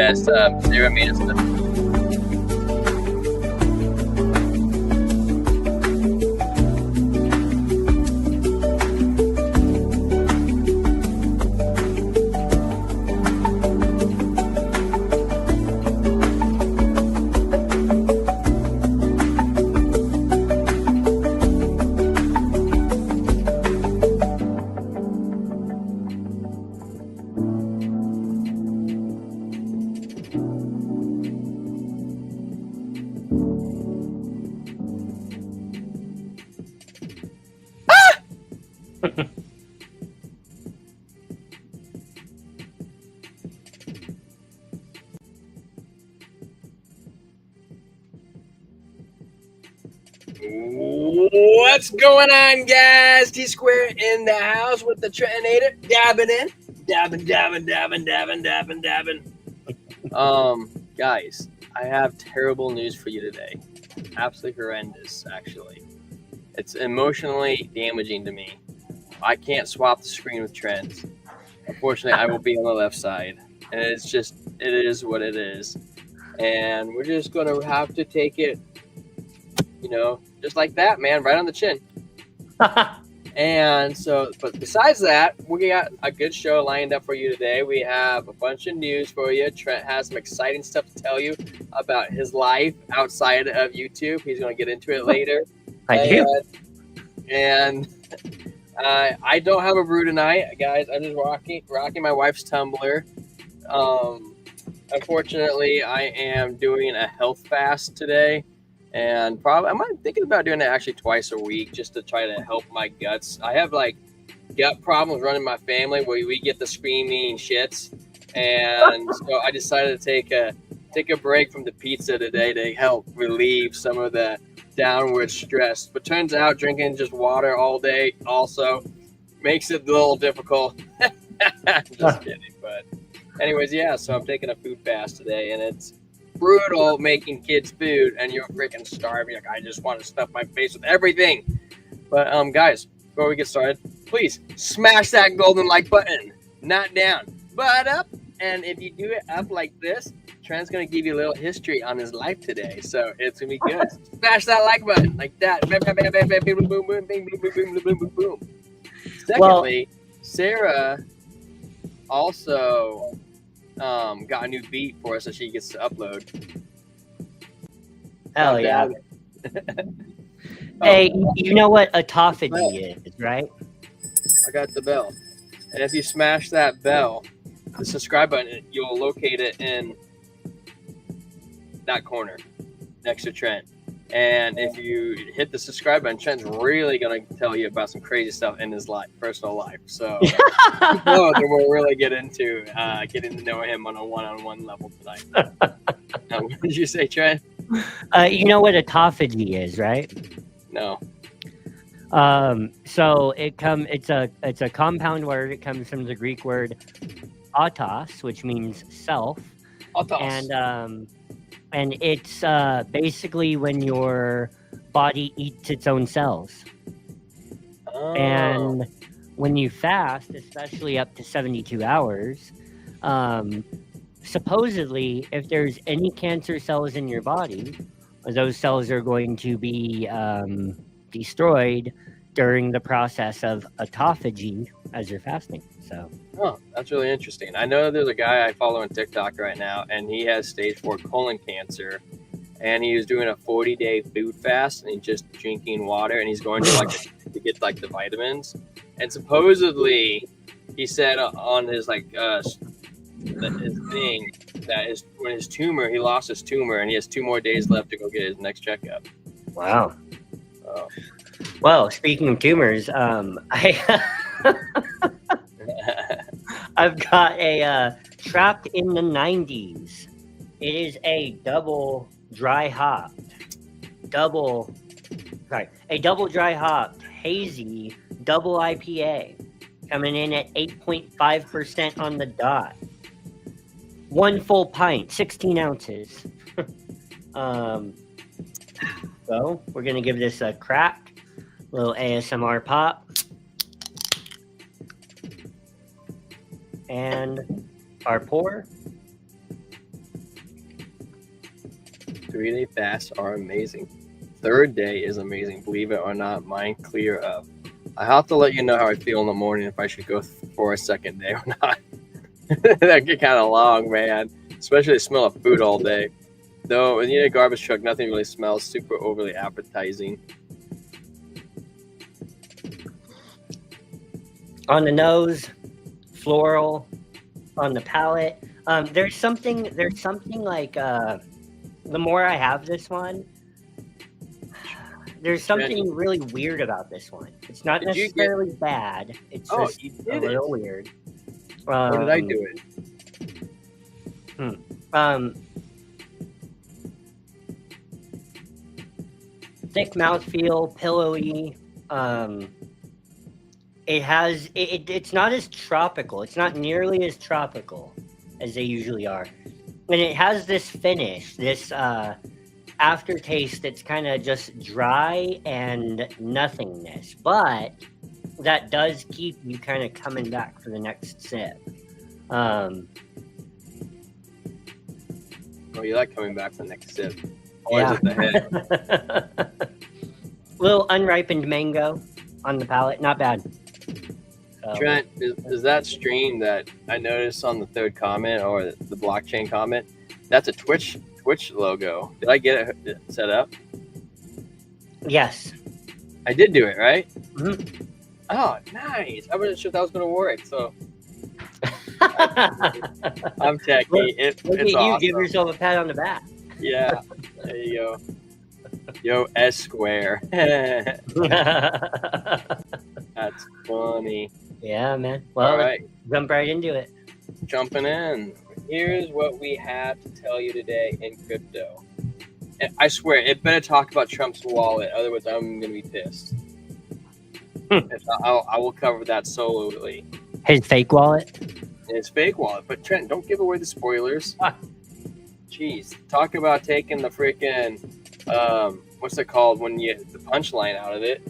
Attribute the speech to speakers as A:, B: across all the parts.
A: guys. Sarah made us the What's going on, guys? T-Square in the house with the Trentinator, dabbing in, dabbing. Guys, I have terrible news for you today. Absolutely horrendous, actually. It's emotionally damaging to me. I can't swap the screen with Trent. Unfortunately, I will be on the left side, and it is what it is. And we're just gonna have to take it, just like that, man, right on the chin. And so, but besides that, we got a good show lined up for you today. We have a bunch of news for you. Trent has some exciting stuff to tell you about his life outside of YouTube. He's going to get into it later.
B: I do.
A: And I don't have a brew tonight, guys. I'm just rocking my wife's tumbler. Unfortunately, I am doing a health fast today. And I'm thinking about doing it actually twice a week just to try to help my guts. I have gut problems running my family where we get the screaming shits. And so I decided to take a break from the pizza today to help relieve some of the downward stress. But turns out drinking just water all day also makes it a little difficult. Just kidding. But anyways, yeah, so I'm taking a food fast today, and it's brutal making kids food, and you're freaking starving. Like, I just want to stuff my face with everything. But guys, before we get started, please smash that golden like button, not down, but up. And if you do it up like this, Trent's gonna give you a little history on his life today, so it's gonna be good. Smash that like button like that. Bam, bam, bam, bam, bam, boom, boom, boom, bing, boom, boom, boom, boom, boom, boom. Secondly, Sarah also got a new beat for us that she gets to upload.
B: Hell yeah. Hey, you know what autophagy is, right?
A: I got the bell. And if you smash that bell, the subscribe button, you'll locate it in that corner next to Trent. And if you hit the subscribe button, Trent's really going to tell you about some crazy stuff in his personal life. So then we'll really get into getting to know him on a one-on-one level tonight. What did you say, Trent?
B: You know what autophagy is, right?
A: No.
B: So it's a compound word. It comes from the Greek word autos, which means self.
A: Autos.
B: And it's basically when your body eats its own cells.
A: Oh.
B: And when you fast, especially up to 72 hours, supposedly, if there's any cancer cells in your body, those cells are going to be destroyed during the process of autophagy as you're fasting. So,
A: that's really interesting. I know there's a guy I follow on TikTok right now, and he has stage 4 colon cancer, and he was doing a 40-day food fast, and he's just drinking water, and he's going to to get the vitamins. And supposedly, he said on his his thing that when his tumor, he lost his tumor, and he has 2 more days left to go get his next checkup.
B: Wow. Well, speaking of tumors, I've got a Trapped in the 90s. It is a double dry hopped hazy double IPA coming in at 8.5% on the dot. 1 full pint, 16 ounces. So we're gonna give this a crack, little ASMR pop. And our pour.
A: 3-day fasts are amazing. Third day is amazing. Believe it or not, mine clear up. I have to let you know how I feel in the morning if I should go for a second day or not. That get kind of long, man. Especially the smell of food all day. Though when you eat a garbage truck, nothing really smells super overly appetizing.
B: On the nose, floral. On the palate, there's something like the more I have this one, there's something really weird about this one. It's not necessarily bad. It's just a little weird.
A: Or did I do it?
B: Thick mouthfeel, pillowy. It's not as tropical. It's not nearly as tropical as they usually are. And it has this finish, this aftertaste that's kind of just dry and nothingness. But that does keep you kind of coming back for the next sip.
A: Oh, you like coming back for the next sip? Or is it the head?
B: Little unripened mango on the palate. Not bad.
A: Trent, is that stream that I noticed on the third comment or the blockchain comment? That's a Twitch logo. Did I get it set up?
B: Yes.
A: I did do it, right?
B: Mm-hmm.
A: Oh, nice. I wasn't sure if that was going to work, so. I'm techie. It's
B: you.
A: Awesome.
B: Give yourself a pat on the back.
A: Yeah. There you go. Yo, S square. That's funny.
B: Yeah, man. Well,
A: all right.
B: Jump right into it.
A: Jumping in. Here's what we have to tell you today in crypto. I swear, it better talk about Trump's wallet, otherwise I'm going to be pissed. I will cover that solely.
B: His fake wallet?
A: His fake wallet. But Trent, don't give away the spoilers. Jeez. Talk about taking the freaking, what's it called when you the punchline out of it?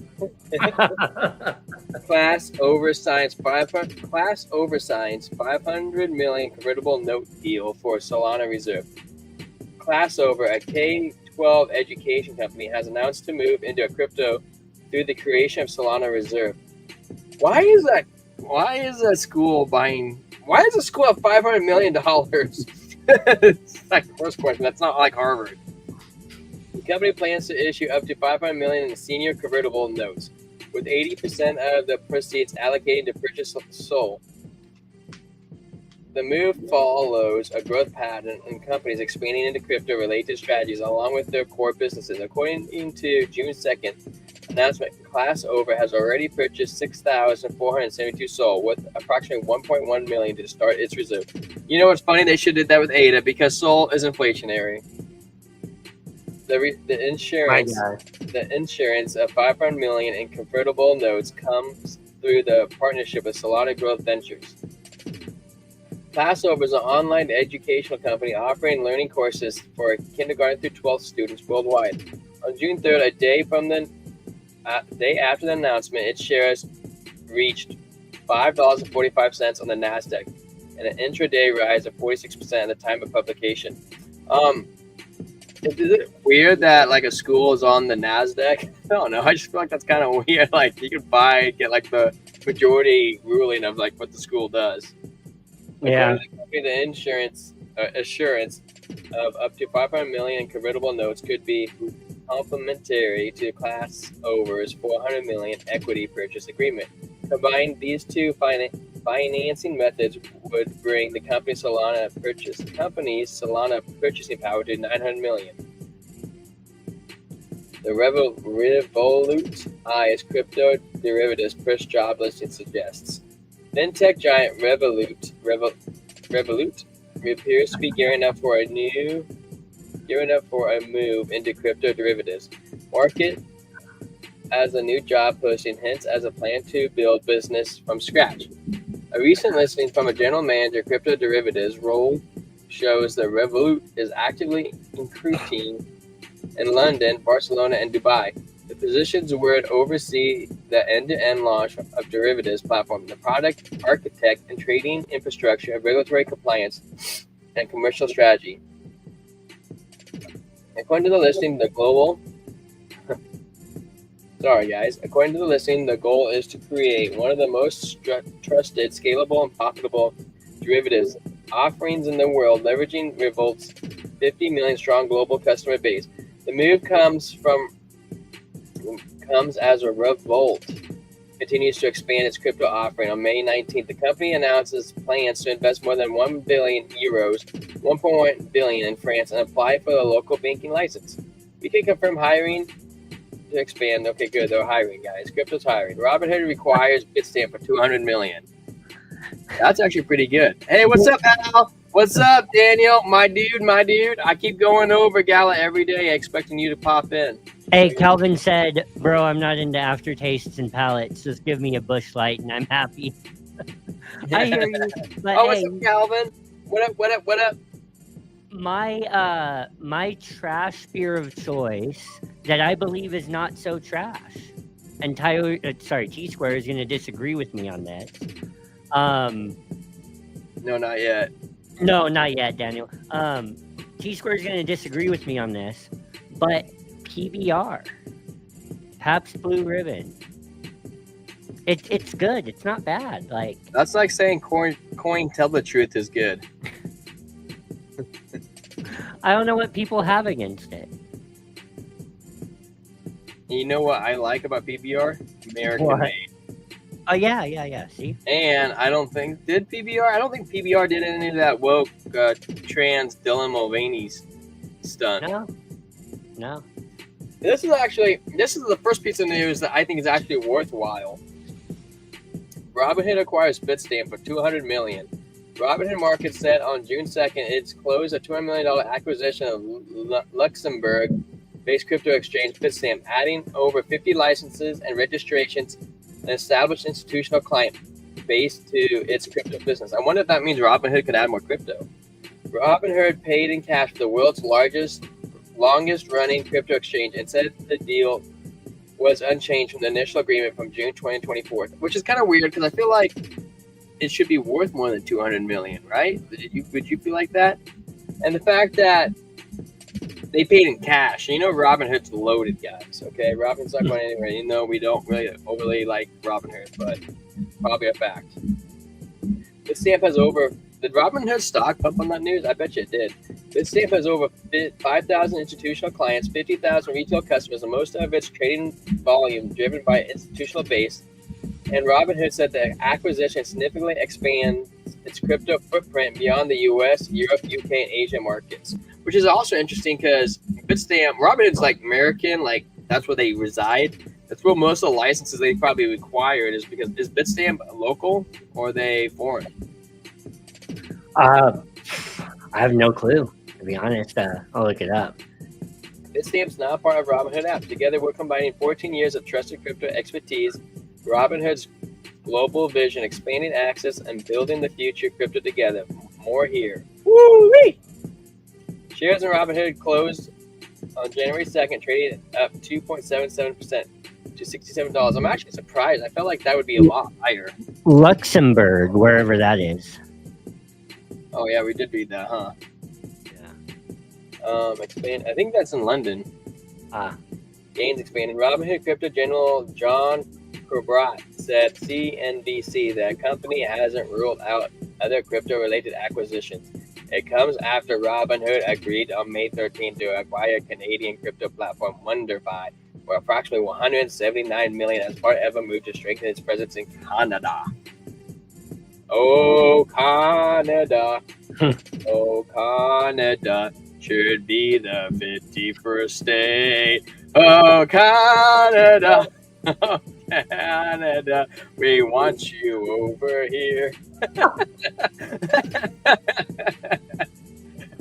A: Class oversized 500 million convertible note deal for Solana Reserve. Class over, a K-12 education company, has announced to move into a crypto through the creation of Solana Reserve. Why is a school buying? Why is a school have $500 million? It's like the first question. That's not like Harvard. The company plans to issue up to $500 million in senior convertible notes, with 80% of the proceeds allocated to purchase Sol. The move follows a growth pattern in companies expanding into crypto-related strategies along with their core businesses. According to June 2nd announcement, Class Over has already purchased 6,472 Sol, with approximately 1.1 million to start its reserve. You know what's funny? They should have did that with ADA because Sol is inflationary. The insurance of 500 million in convertible notes comes through the partnership with Solana Growth Ventures. Passover is an online educational company offering learning courses for kindergarten through 12th students worldwide. On June 3rd, a day after the announcement, its shares reached $5.45 on the Nasdaq, and an intraday rise of 46% at the time of publication. Is it weird that like a school is on the Nasdaq? I don't know. I just feel like that's kind of weird. Like you could get like the majority ruling of like what the school does.
B: Yeah.
A: The assurance of up to 500 million in convertible notes could be complementary to Class Over's 400 million equity purchase agreement. Combined, these two financing methods would bring the company's Solana purchasing power to 900 million. The Revolut eyes crypto derivatives push job listing suggests. Fintech giant Revolut appears to be gearing up for a move into crypto derivatives market as a new job posting, hence as a plan to build business from scratch. A recent listing from a general manager crypto derivatives role shows that Revolut is actively recruiting in London, Barcelona, and Dubai. The positions would oversee the end-to-end launch of derivatives platform, the product, architect, and trading infrastructure, regulatory compliance, and commercial strategy. According to the listing, the global Sorry, guys. According to the listing, the goal is to create one of the most trusted, scalable, and profitable derivatives offerings in the world, leveraging Revolt's 50 million strong global customer base. The move comes as a Revolt continues to expand its crypto offering. On May 19th, the company announces plans to invest more than 1 billion euros, 1.1 billion in France, and apply for the local banking license. We can confirm hiring to expand. Okay, good. They're hiring, guys. Crypto's hiring. Robinhood requires Bitstamp for 200 million. That's actually pretty good. Hey, what's up, Al? What's up, Daniel? My dude. I keep going over Gala every day, expecting you to pop in.
B: Hey, Calvin said, bro, I'm not into aftertastes and palates. Just give me a Busch Light and I'm happy. I hear you. But
A: what's up, Calvin? What up?
B: My trash beer of choice that I believe is not so trash. And T-Square is going to disagree with me on this.
A: No, not yet.
B: No, not yet, Daniel. T-Square is going to disagree with me on this, but PBR, Pabst Blue Ribbon, it's good. It's not bad. Like,
A: that's like saying coin tell the truth is good.
B: I don't know what people have against it.
A: You know what I like about PBR? American made.
B: Oh yeah. See,
A: and I don't think PBR did any of that woke trans Dylan Mulvaney's stunt.
B: No.
A: This is the first piece of news that I think is actually worthwhile. Robinhood acquires Bitstamp for $200 million. Robinhood Markets said on June 2nd it's closed a $200 million acquisition of Luxembourg-based crypto exchange Bitstamp, adding over 50 licenses and registrations and established institutional client base to its crypto business. I wonder if that means Robinhood could add more crypto. Robinhood paid in cash for the world's longest running crypto exchange and said the deal was unchanged from the initial agreement from June 2024, which is kind of weird because I feel like it should be worth more than 200 million, right? Would you feel like that? And the fact that they paid in cash, Robinhood's loaded, guys. Okay, Robinhood's not going anywhere. We don't really overly like Robinhood, but probably a fact. Bitstamp has did Robinhood stock pump on that news? I bet you it did. Bitstamp has over 5,000 institutional clients, 50,000 retail customers, and most of its trading volume driven by institutional base. And Robinhood said the acquisition significantly expands its crypto footprint beyond the U.S., Europe, UK, and Asia markets, which is also interesting because Bitstamp, Robinhood's like American, like that's where they reside. That's where most of the licenses they probably required is because is Bitstamp local or are they foreign?
B: I have no clue, to be honest. I'll look it up.
A: Bitstamp's now part of Robinhood app. Together, we're combining 14 years of trusted crypto expertise, Robinhood's global vision, expanding access, and building the future crypto together. More here. Woo-wee! Shares in Robinhood closed on January 2nd, trading up 2.77% to $67. I'm actually surprised. I felt like that would be a lot higher.
B: Luxembourg, wherever that is.
A: Oh yeah, we did read that, huh?
B: Yeah.
A: Expand. I think that's in London. Gains expanding. Robinhood Crypto General John Crobrat said CNBC that company hasn't ruled out other crypto-related acquisitions. It comes after Robinhood agreed on May 13th to acquire Canadian crypto platform WonderFi for approximately $179 million as part of a move to strengthen its presence in Canada. Oh, Canada. Oh, Canada should be the 51st state. Oh, Canada. Oh, Canada, we want you over here.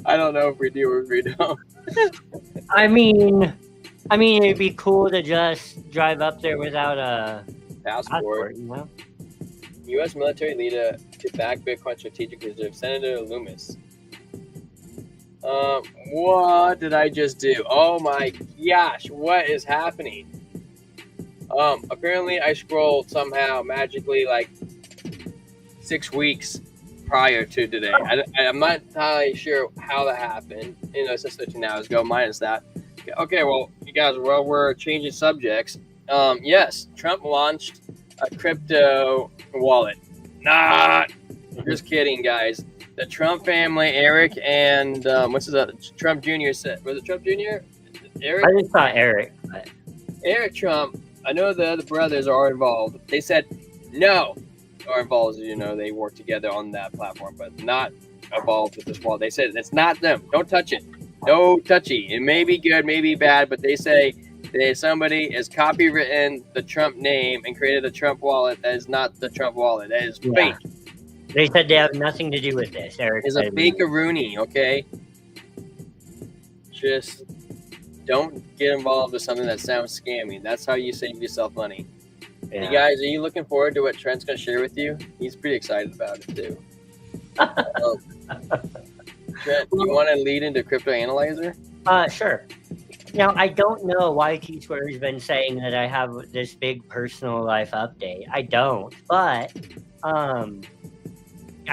A: I don't know if we do or if we don't.
B: I mean, it'd be cool to just drive up there without a passport,
A: U.S. military leader to back Bitcoin strategic reserve, Senator Loomis. What did I just do? Oh my gosh, what is happening? Apparently I scrolled somehow magically like 6 weeks prior to today. I'm not entirely sure how that happened. It's just 13 hours ago, minus that. Okay, well, you guys, we're changing subjects. Yes, Trump launched a crypto wallet. Not, just kidding, guys. The Trump family, Eric and what's his other? Trump Jr. said, was it Trump Jr.? Eric?
B: I just thought Eric. But...
A: Eric Trump, I know the other brothers are involved. They said no, are involved. They work together on that platform, but not involved with this wallet. They said it's not them. Don't touch it. No touchy. It may be good, may be bad, but they say that somebody has copywritten the Trump name and created a Trump wallet that is not the Trump wallet. That is fake.
B: They said they have nothing to do with this. Eric
A: is a fake-a-rooney, okay? Just don't get involved with something that sounds scammy. That's how you save yourself money. Yeah. You guys, are you looking forward to what Trent's going to share with you? He's pretty excited about it, too. Trent, you want to lead into Crypto Analyzer?
B: Sure. Now, I don't know why T-Square's been saying that I have this big personal life update. I don't, but I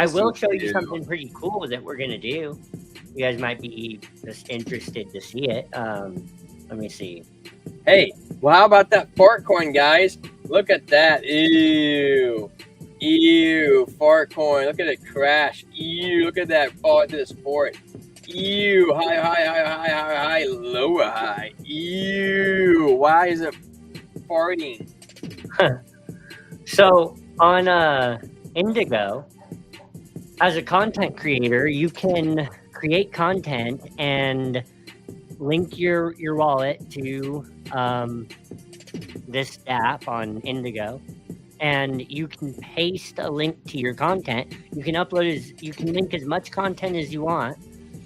B: will show you something pretty cool that we're going to do. You guys might be just interested to see it. Let me see.
A: Hey, well, how about that fart coin, guys? Look at that. Ew. Ew. Fart coin. Look at it crash. Ew. Look at that fall into the sport. Ew. High, high, high, high, high, high, lower high. Ew. Why is it farting?
B: So on Indigo, as a content creator, you can create content and link your wallet to this app on Indigo, and you can paste a link to your content. You can link as much content as you want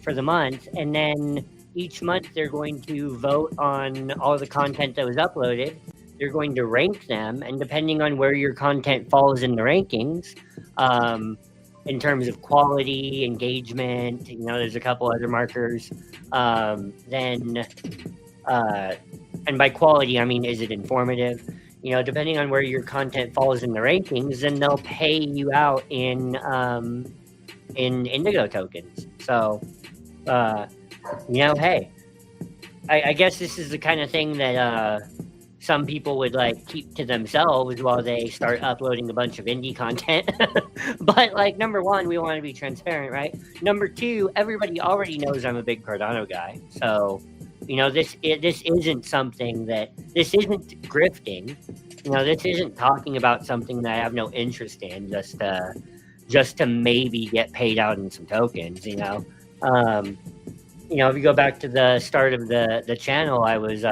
B: for the month, and then each month they're going to vote on all the content that was uploaded. They're going to rank them, and depending on where your content falls in the rankings, in terms of quality, engagement, there's a couple other markers. And by quality, I mean, is it informative? Depending on where your content falls in the rankings, then they'll pay you out in Indigo tokens. So, hey, I guess this is the kind of thing that some people would keep to themselves while they start uploading a bunch of indie content. But number one, we want to be transparent, right? Number two, everybody already knows I'm a big Cardano guy. So, this isn't something this isn't grifting. This isn't talking about something that I have no interest in just to maybe get paid out in some tokens, if you go back to the start of the channel, I was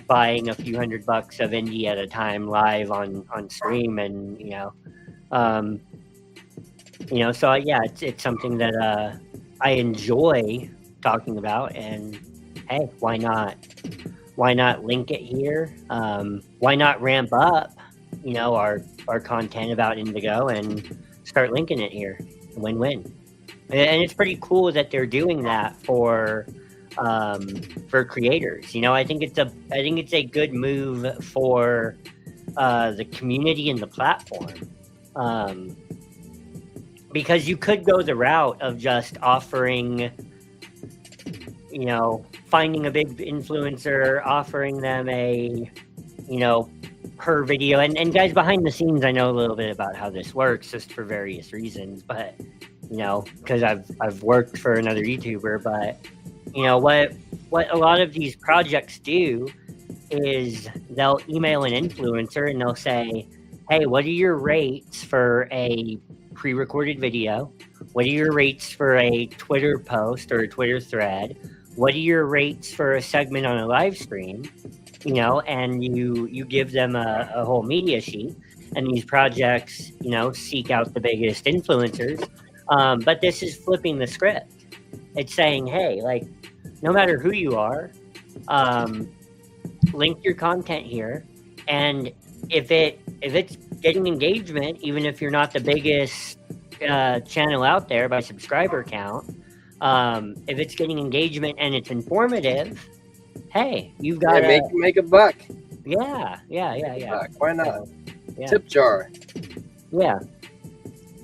B: buying a few $100 of indie at a time live on stream, and so yeah, it's something that I enjoy talking about, and hey, why not link it here? Why not ramp up our content about Indigo and start linking it here? Win-win. And it's pretty cool that they're doing that for creators. I think it's a good move for the community and the platform, because you could go the route of just offering, finding a big influencer, offering them a per video, and guys, behind the scenes, I know a little bit about how this works just for various reasons, but because I've worked for another YouTuber. But what a lot of these projects do is they'll email an influencer and they'll say, hey, what are your rates for a pre-recorded video? What are your rates for a Twitter post or a Twitter thread? What are your rates for a segment on a live stream? And you give them a whole media sheet, and these projects, seek out the biggest influencers. But this is flipping the script. It's saying, hey, no matter who you are, link your content here, and if it's getting engagement, even if you're not the biggest channel out there by subscriber count, if it's getting engagement and it's informative, hey, you've got
A: to make a buck.
B: Yeah.
A: Why not?
B: So, yeah.
A: Tip jar.
B: Yeah.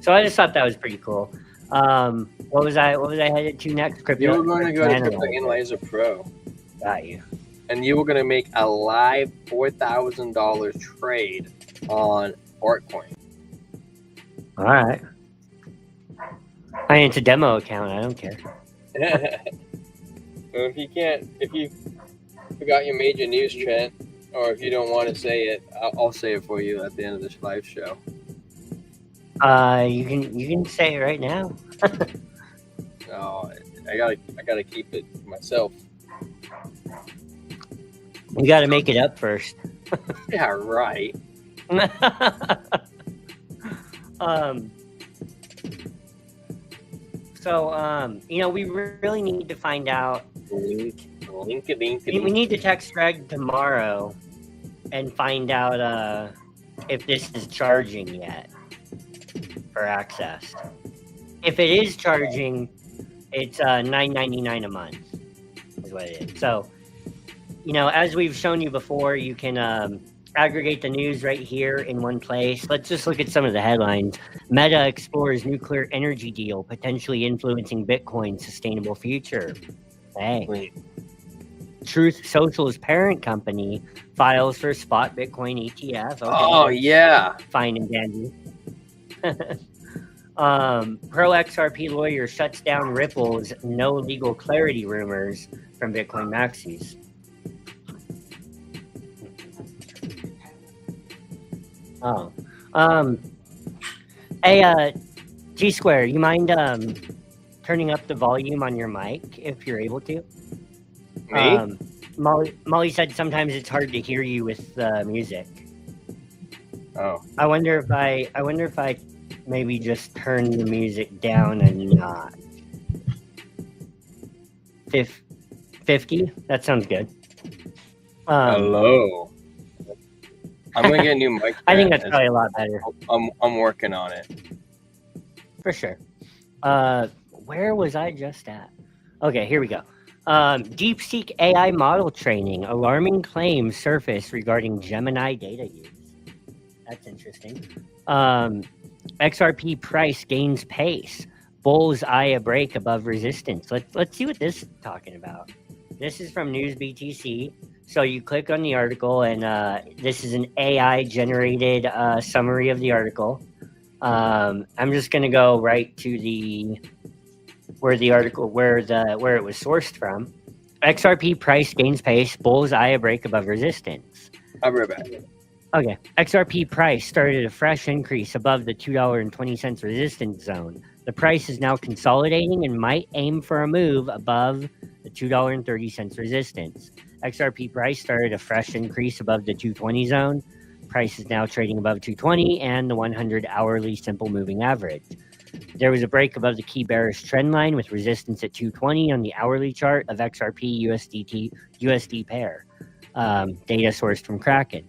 B: So I just thought that was pretty cool. What was I headed to next? Crypto.
A: You were going to go to Crypto
B: Analyzer.
A: Analyzer Pro,
B: Got you.
A: and you were going to make a live $4,000 trade on Bitcoin.
B: All right. I mean, it's a demo account. I don't care.
A: So if you forgot your major news, Trent, or if you don't want to say it, I'll say it for you at the end of this live show.
B: You can say it right now.
A: Oh, I gotta keep it to myself.
B: You got to make it up first.
A: Yeah, right.
B: We really need to find out.
A: Link.
B: We need to text Greg tomorrow and find out if this is charging yet for access. If it is charging, it's $9.99 a month is what it is. So, as we've shown you before, you can aggregate the news right here in one place. Let's just look at some of the headlines. Meta explores nuclear energy deal, potentially influencing Bitcoin's sustainable future. Hey.
A: Wait.
B: Truth Social's parent company files for spot Bitcoin ETF. Okay,
A: Oh, yeah.
B: fine and dandy. Pro XRP lawyer shuts down Ripple's no legal clarity rumors from Bitcoin maxis. Hey, G Square, you mind turning up the volume on your mic if you're able to?
A: Me?
B: Molly said sometimes it's hard to hear you with music.
A: Oh.
B: I wonder if I maybe just turn the music down a notch. 50? That sounds good.
A: Hello. I'm gonna get a new mic.
B: I think that's probably a lot better.
A: I'm working on it.
B: For sure. Where was I just at? Okay, here we go. DeepSeek AI model training. Alarming claims surface regarding Gemini data use. That's interesting. XRP price gains pace. Bulls eye a break above resistance. Let's see what this is talking about. This is from News BTC. So you click on the article, and this is an AI generated summary of the article. I'm just gonna go right to where it was sourced from. XRP price gains pace. Bulls eye a break above resistance.
A: I'll be right back.
B: Okay. XRP price started a fresh increase above the $2.20 resistance zone. The price is now consolidating and might aim for a move above the $2.30 resistance. XRP price started a fresh increase above the 220 zone. Price is now trading above 220 and the 100 hourly simple moving average. There was a break above the key bearish trend line with resistance at 220 on the hourly chart of XRP USD pair. Data sourced from Kraken.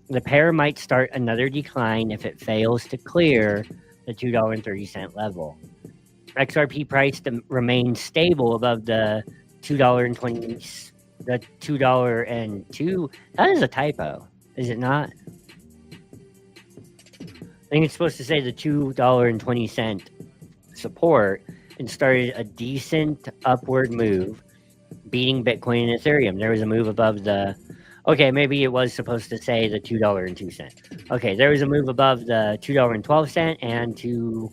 B: The pair might start another decline if it fails to clear the $2.30 level. XRP price remains stable above the $2.20, the $2.02. That is a typo, is it not? I think it's supposed to say the $2.20 support and started a decent upward move, beating Bitcoin and Ethereum. There was a move above the. Okay, maybe it was supposed to say the $2.02. Okay, there was a move above the $2.12 and to.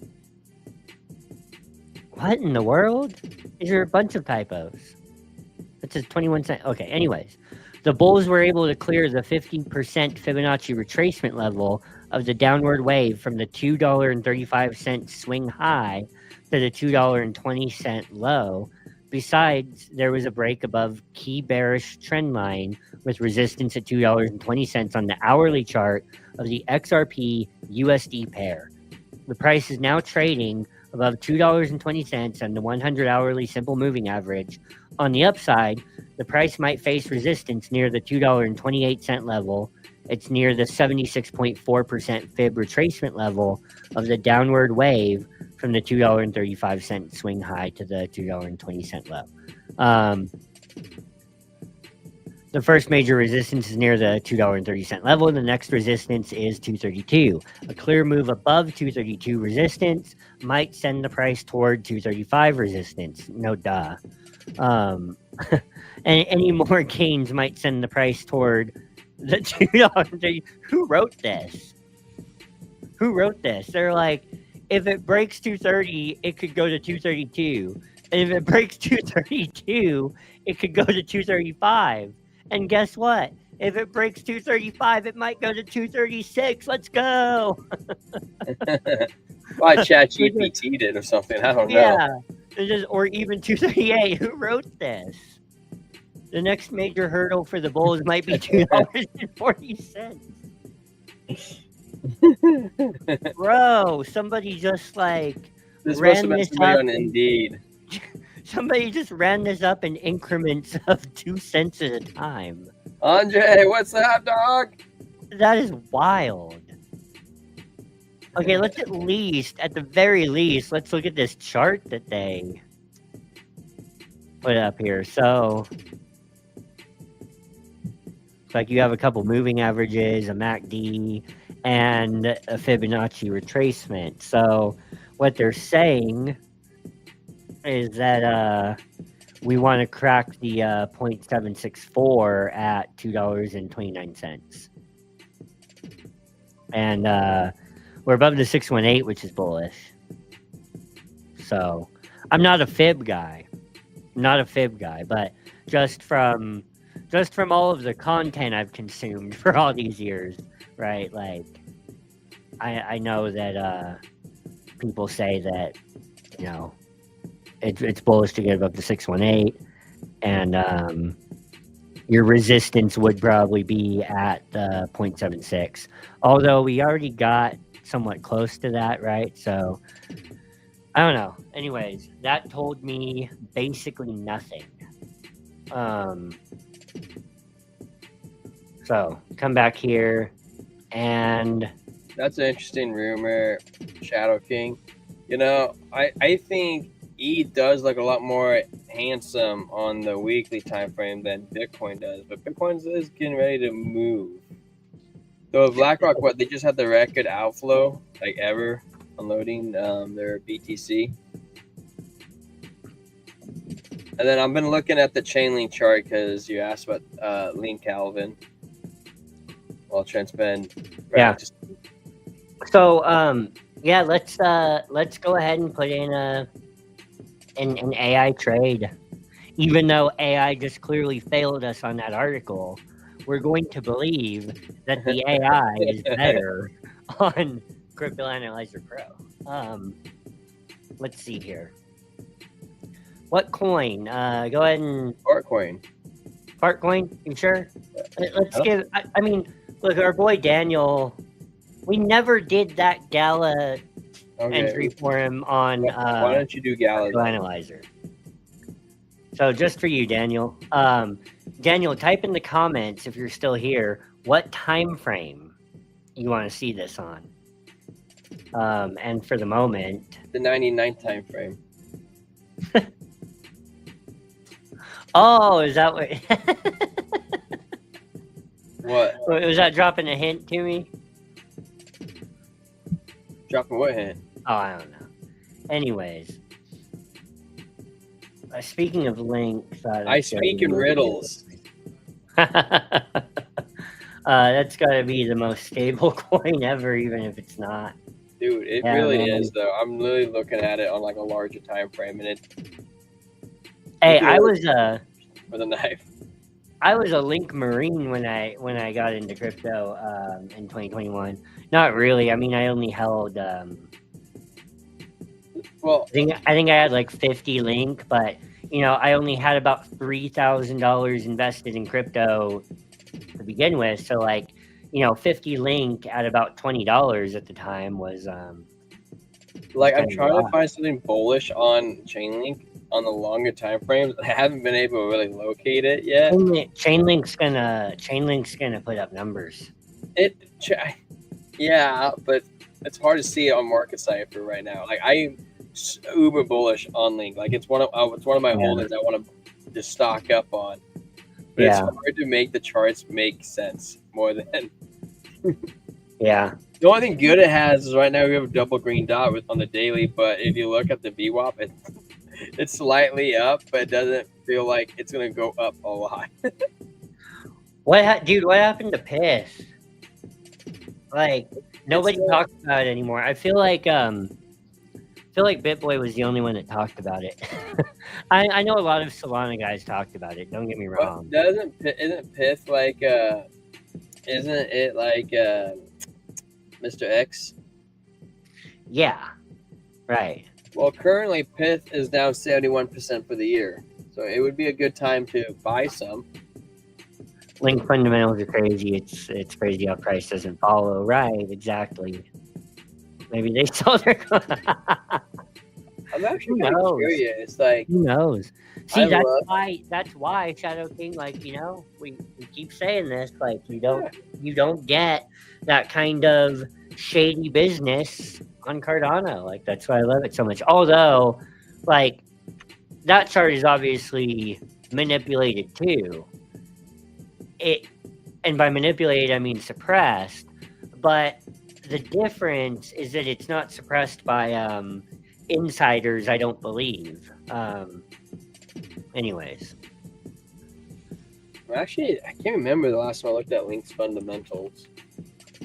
B: What in the world? These are a bunch of typos. It says 21 cents. Okay, anyways. The bulls were able to clear the 50% Fibonacci retracement level of the downward wave from the $2.35 swing high to the $2.20 low. Besides, there was a break above key bearish trend line with resistance at $2.20 on the hourly chart of the XRP USD pair. The price is now trading above $2.20 on the 100 hourly simple moving average. On the upside, the price might face resistance near the $2.28 level. It's near the 76.4% fib retracement level of the downward wave from the $2.35 swing high to the $2.20 low. The first major resistance is near the $2.30 level. The next resistance is 232. A clear move above 232 resistance might send the price toward 235 resistance. No duh. And any more gains might send the price toward the $2.30. Who wrote this? Who wrote this? They're like, if it breaks 230, it could go to 232. And if it breaks 232, it could go to 235. And guess what? If it breaks 235, it might go to 236. Let's go.
A: Why ChatGPT did or something? I don't know.
B: Yeah, or even 238. Who wrote this? The next major hurdle for the bulls might be $2.40. Bro, somebody just like
A: This must
B: ran
A: have been
B: this
A: somebody
B: up.
A: on Indeed.
B: Somebody just ran this up in increments of 2 cents at a time.
A: Andre, what's up, dog?
B: That is wild. Okay, let's at the very least, let's look at this chart that they put up here. So, it's like you have a couple moving averages, a MACD, and a Fibonacci retracement. So, what they're saying is that we want to crack the 0.764 at $2.29. And we're above the 618, which is bullish. So I'm not a fib guy. But just from all of the content I've consumed for all these years, right? Like I know that people say that, you know, it's bullish to get above the 618, and your resistance would probably be at the 0.76. Although we already got somewhat close to that, right? So I don't know. Anyways, that told me basically nothing. So come back here, and
A: that's an interesting rumor, Shadow King. You know, I think E does look a lot more handsome on the weekly time frame than Bitcoin does, but Bitcoin is getting ready to move. So BlackRock, they just had the record outflow like ever unloading their BTC. And then I've been looking at the Chainlink chart because you asked about Lean Calvin. Well, Trent's been
B: So let's go ahead and put in an AI trade. Even though AI just clearly failed us on that article, we're going to believe that the AI is better on Crypto Analyzer Pro. Let's see here. What coin? Go ahead and Fartcoin. You sure? Let's give. I mean, look, our boy Daniel. We never did that Gala entry for him on.
A: Why don't you do Gala
B: Analyzer? So just for you, Daniel. Daniel, type in the comments if you're still here what time frame you want to see this on. And for the moment,
A: the 99th time frame.
B: Oh, is that what?
A: What?
B: Was that dropping a hint to me?
A: Dropping what hint?
B: Oh, I don't know. Anyways, speaking of links,
A: I speak in riddles.
B: That's got to be the most stable coin ever, even if it's not.
A: Dude, it really is, though. I'm literally looking at it on like a larger time frame, and it.
B: Hey, I was
A: with a knife.
B: I was a Link Marine when I got into crypto in 2021. Not really. I mean, I only held.
A: Well,
B: I think I had like 50 Link, but you know, I only had about $3,000 invested in crypto to begin with. So like, you know, 50 Link at about $20 at the time was.
A: Like I'm trying to find something bullish on Chainlink on the longer time frames. I haven't been able to really locate it yet.
B: Chainlink's gonna put up numbers.
A: Yeah, but it's hard to see it on MarketCypher right now. Like I'm uber bullish on Link. Like it's one of my holdings I want to just stock up on. But it's
B: Yeah.
A: hard to make the charts make sense more than
B: Yeah.
A: the only thing good it has is right now we have a double green dot on the daily, but if you look at the VWAP, it's slightly up, but it doesn't feel like it's gonna go up a lot.
B: Dude, what happened to Piss? Like, nobody talks about it anymore. I feel like BitBoy was the only one that talked about it. I know a lot of Solana guys talked about it. Don't get me wrong.
A: But isn't Pith like isn't it like Mr. X?
B: Yeah, right.
A: Well, currently Pith is down 71% for the year, so it would be a good time to buy some.
B: Link fundamentals are crazy. It's crazy how price doesn't follow. Right, exactly. Maybe they sold their.
A: I'm actually kind of curious. Like,
B: who knows? See, that's why Shadow King. Like, we keep saying this. Like, you don't get that kind of shady business on Cardano. Like, that's why I love it so much. Although, like, that chart is obviously manipulated too. And by manipulated, I mean suppressed. But the difference is that it's not suppressed by insiders, I don't believe. Anyways.
A: Actually, I can't remember the last time I looked at Link's fundamentals.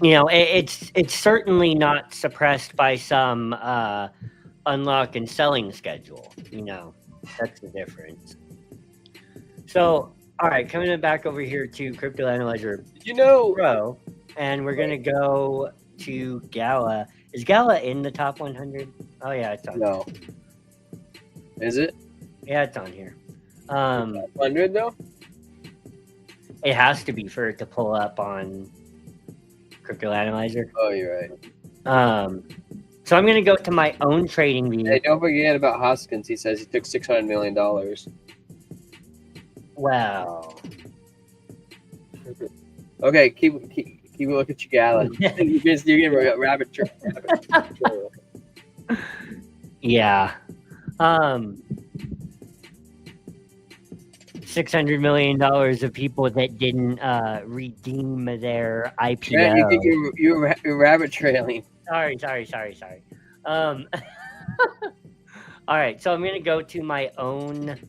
B: It's certainly not suppressed by some unlock and selling schedule. That's the difference. So, all right, coming back over here to Crypto Analyzer Pro, and we're going to go to Gala. Is Gala in the top 100? Oh, yeah, it's on.
A: No. Is it?
B: Yeah, it's on here.
A: 100 though?
B: It has to be for it to pull up on Crypto Analyzer.
A: Oh, you're right.
B: So I'm going to go to my own trading view.
A: Hey, don't forget about Hoskins. He says he took $600 million.
B: Wow.
A: Okay, keep a look at your Gala. You're getting rabbit trail.
B: Yeah. $600 million of people that didn't redeem their IPO.
A: Yeah, you're rabbit trailing.
B: Sorry. All right, so I'm going to go to my own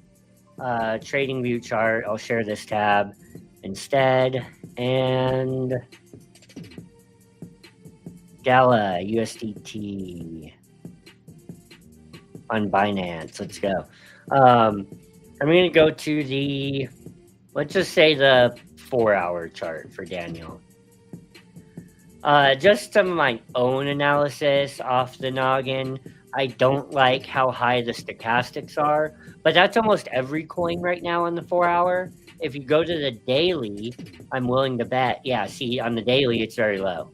B: trading view chart. I'll share this tab instead. And Gala USDT on Binance. Let's go. I'm going to go to let's just say the 4-hour chart for Daniel. Just some of my own analysis off the noggin. I don't like how high the stochastics are, but that's almost every coin right now on the 4-hour. If you go to the daily, I'm willing to bet. Yeah, see, on the daily, it's very low.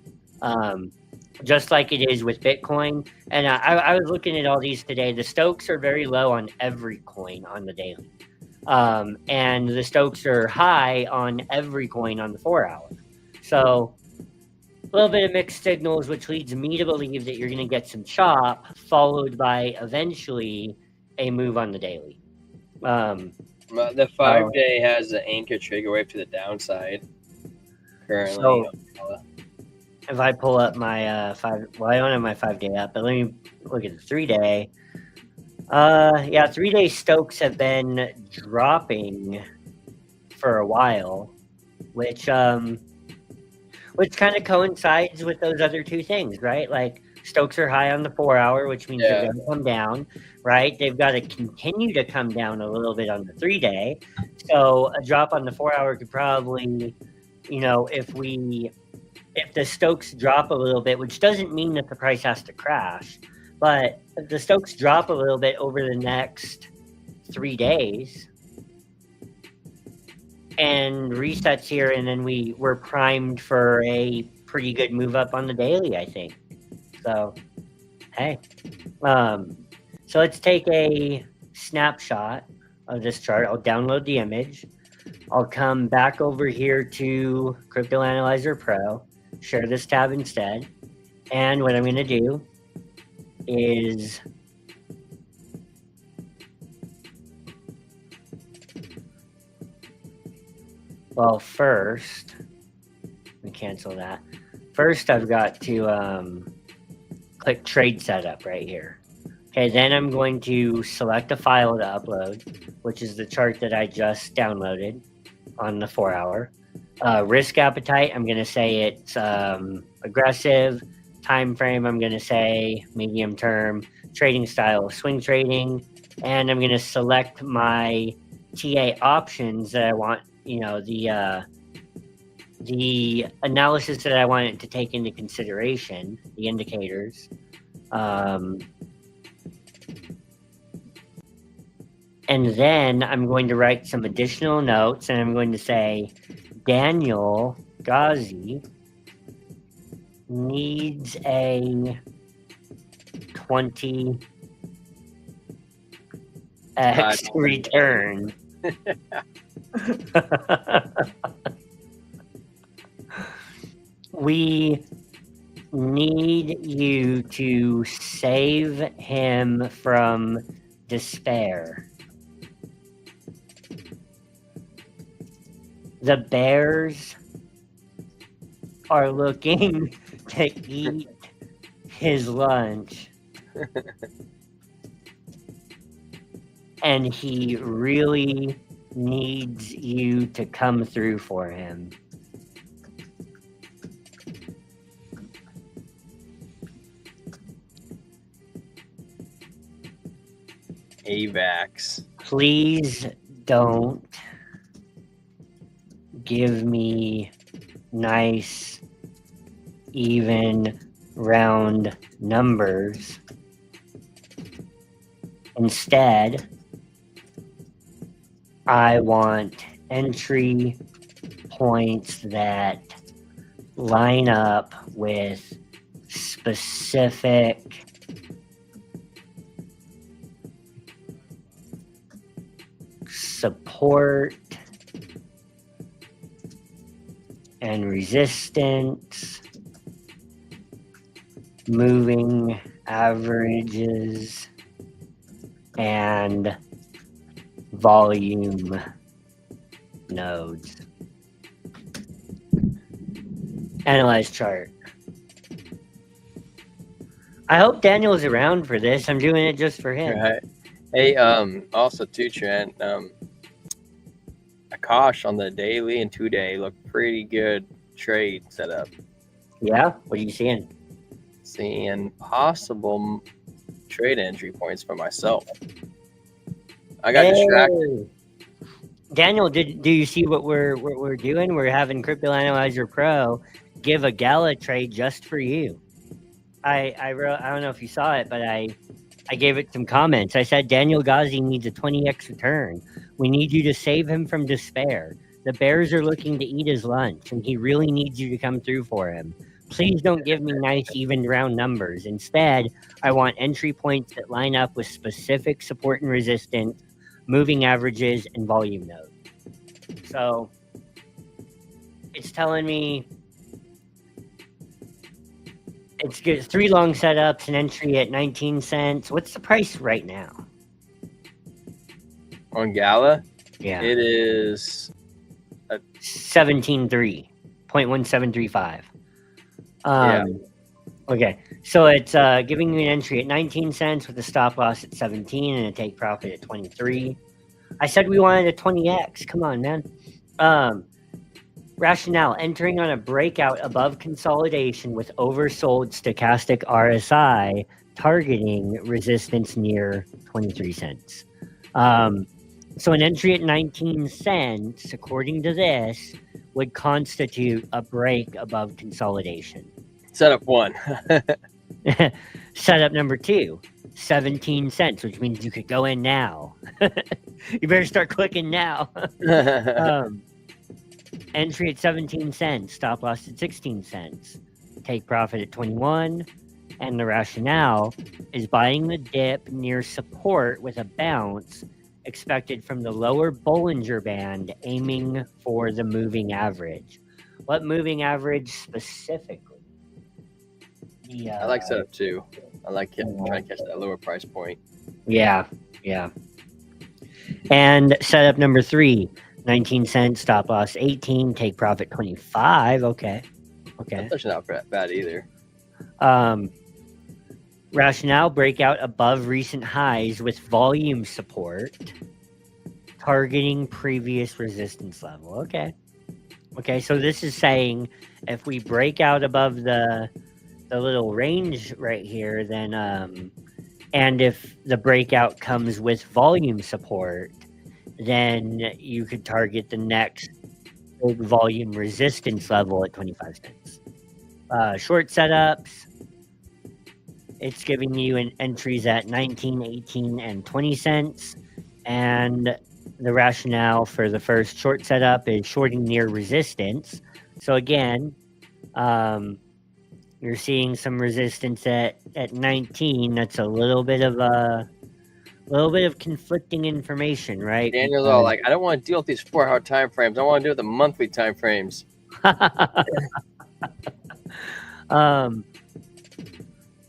B: Just like it is with Bitcoin. And I was looking at all these today. The Stokes are very low on every coin on the daily. And the Stokes are high on every coin on the 4-hour. So a little bit of mixed signals, which leads me to believe that you're going to get some chop, followed by eventually a move on the daily.
A: The 5-day has an anchor trigger wave to the downside currently.
B: So if I pull up my I don't have my 5-day up, but let me look at the 3-day. 3-day Stokes have been dropping for a while, which kind of coincides with those other two things, right? Like Stokes are high on the 4-hour, which means they're going to come down, right? They've got to continue to come down a little bit on the 3-day. So a drop on the 4-hour could probably, if the Stokes drop a little bit, which doesn't mean that the price has to crash, but if the Stokes drop a little bit over the next 3 days and resets here, and then we're primed for a pretty good move up on the daily, I think. So, hey. So let's take a snapshot of this chart. I'll download the image. I'll come back over here to Crypto Analyzer Pro, share this tab instead. And what I'm going to do is Well, first, let me cancel that. First, I've got to click trade setup right here. Okay, then I'm going to select a file to upload, which is the chart that I just downloaded on the 4-hour. Risk appetite, I'm going to say it's aggressive. Time frame, I'm going to say medium term. Trading style, swing trading. And I'm going to select my TA options that I want, the analysis that I want it to take into consideration, the indicators. And then I'm going to write some additional notes, and I'm going to say Daniel Ghazi needs a 20x return. We need you to save him from despair. The bears are looking to eat his lunch. And he really needs you to come through for him.
A: AVAX.
B: Please don't give me nice, even, round numbers. Instead, I want entry points that line up with specific support and resistance, moving averages, and volume nodes. Analyze chart. I hope Daniel's around for this. I'm doing it just for him.
A: Right. Hey, also too, Trent, Akash on the daily and 2-day look pretty good trade setup.
B: Yeah? What are you seeing?
A: Seeing possible trade entry points for myself. I got distracted.
B: Daniel, do you see what we're doing? We're having Crypto Analyzer Pro give a gala trade just for you. I don't know if you saw it, but I gave it some comments. I said Daniel Ghazi needs a 20x return. We need you to save him from despair. The bears are looking to eat his lunch, and he really needs you to come through for him. Please don't give me nice, even, round numbers. Instead, I want entry points that line up with specific support and resistance, moving averages, and volume nodes. So it's telling me it's good. 3 long setups, an entry at 19 cents. What's the price right now?
A: On Gala?
B: Yeah.
A: It is
B: 17.3, 0.1735.
A: Yeah.
B: Okay, so it's giving you an entry at 19 cents with a stop loss at 17 and a take profit at 23. I said we wanted a 20x. Come on, man. Rationale: entering on a breakout above consolidation with oversold stochastic RSI targeting resistance near 23 cents. So an entry at 19 cents, according to this, would constitute a break above consolidation.
A: Setup 1.
B: Setup number 2, 17 cents, which means you could go in now. You better start clicking now. Entry at 17 cents, stop loss at 16 cents, take profit at 21, and the rationale is buying the dip near support with a bounce expected from the lower Bollinger Band, aiming for the moving average. What moving average specifically?
A: I like setup 2. I like trying to catch that lower price point.
B: Yeah. And setup number 3, 19 cents, stop loss 18, take profit 25. Okay.
A: That's not bad either.
B: Rationale, breakout above recent highs with volume support, targeting previous resistance level. Okay, so this is saying if we break out above the little range right here, then and if the breakout comes with volume support, then you could target the next big volume resistance level at 25 cents. Short setups, it's giving you entries at 19, 18, and 20 cents. And the rationale for the first short setup is shorting near resistance. So again, you're seeing some resistance at 19. That's a little bit of conflicting information, right?
A: Daniel's all like, I don't want to deal with these 4-hour time frames. I want to deal with the monthly time frames.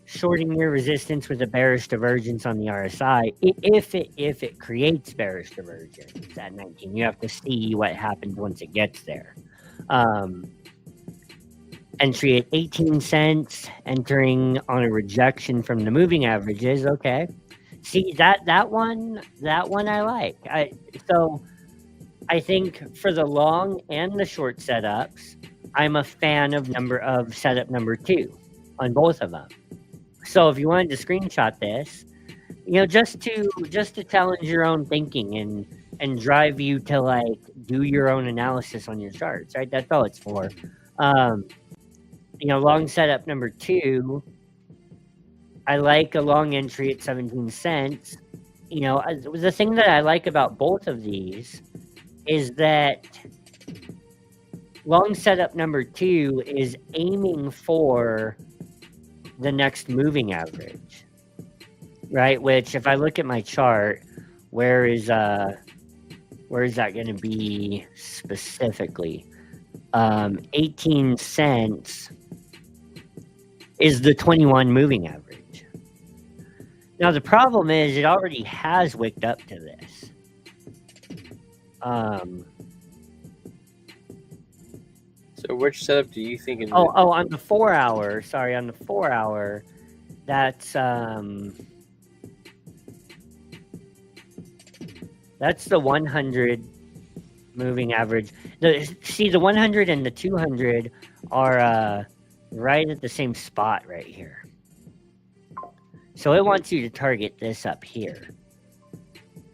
B: Shorting near resistance with a bearish divergence on the RSI. If it creates bearish divergence at 19, you have to see what happens once it gets there. Entry at 18 cents, entering on a rejection from the moving averages. Okay, see that one I like. So I think for the long and the short setups, I'm a fan of setup number 2 on both of them. So if you wanted to screenshot this, just to challenge your own thinking and drive you to like do your own analysis on your charts, right? That's all it's for. Long setup number 2, I like a long entry at 17 cents. The thing that I like about both of these is that long setup number 2 is aiming for the next moving average, right? Which, if I look at my chart, where is that going to be specifically? 18 cents is the 21 moving average. Now the problem is it already has wicked up to this.
A: So which setup do you think is...
B: on the 4 hour, sorry, on the 4 hour, that's the 100 moving average. The 100 and the 200 are right at the same spot right here. So it wants you to target this up here.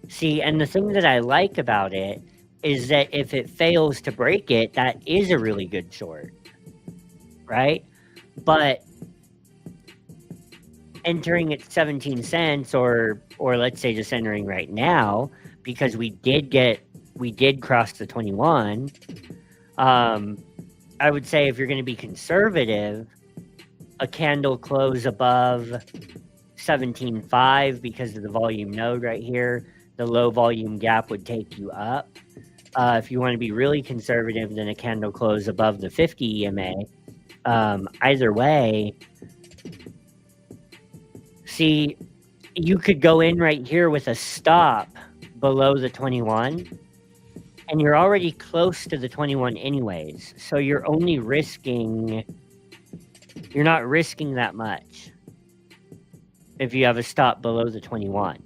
B: See, and the thing that I like about it is that if it fails to break it, that is a really good short, right? But entering at 17 cents or let's say just entering right now, because we did cross the 21, I would say if you're going to be conservative, a candle close above 17.5 because of the volume node right here, the low volume gap would take you up. If you want to be really conservative, then a candle close above the 50 EMA. Either way, see, you could go in right here with a stop below the 21, and you're already close to the 21 anyways. So you're not risking that much if you have a stop below the 21,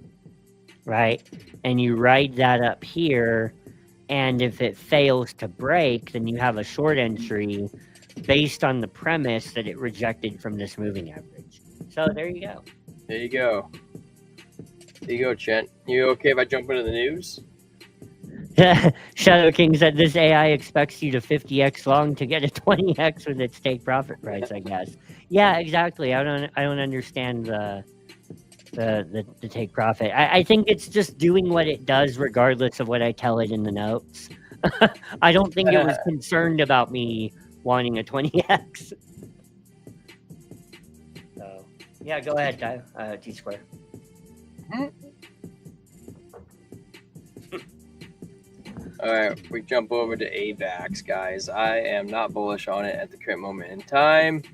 B: right? And you ride that up here, and if it fails to break, then you have a short entry based on the premise that it rejected from this moving average. So there you go.
A: There you go. There you go, Chent. You okay if I jump into the news?
B: Shadow King said this AI expects you to 50x long to get a 20x with its take profit price, I guess. Yeah, exactly. I don't understand the take profit. I think it's just doing what it does regardless of what I tell it in the notes. I don't think it was concerned about me wanting a 20x. So yeah, go ahead, T-Square.
A: All right, we jump over to AVAX, guys. I am not bullish on it at the current moment in time.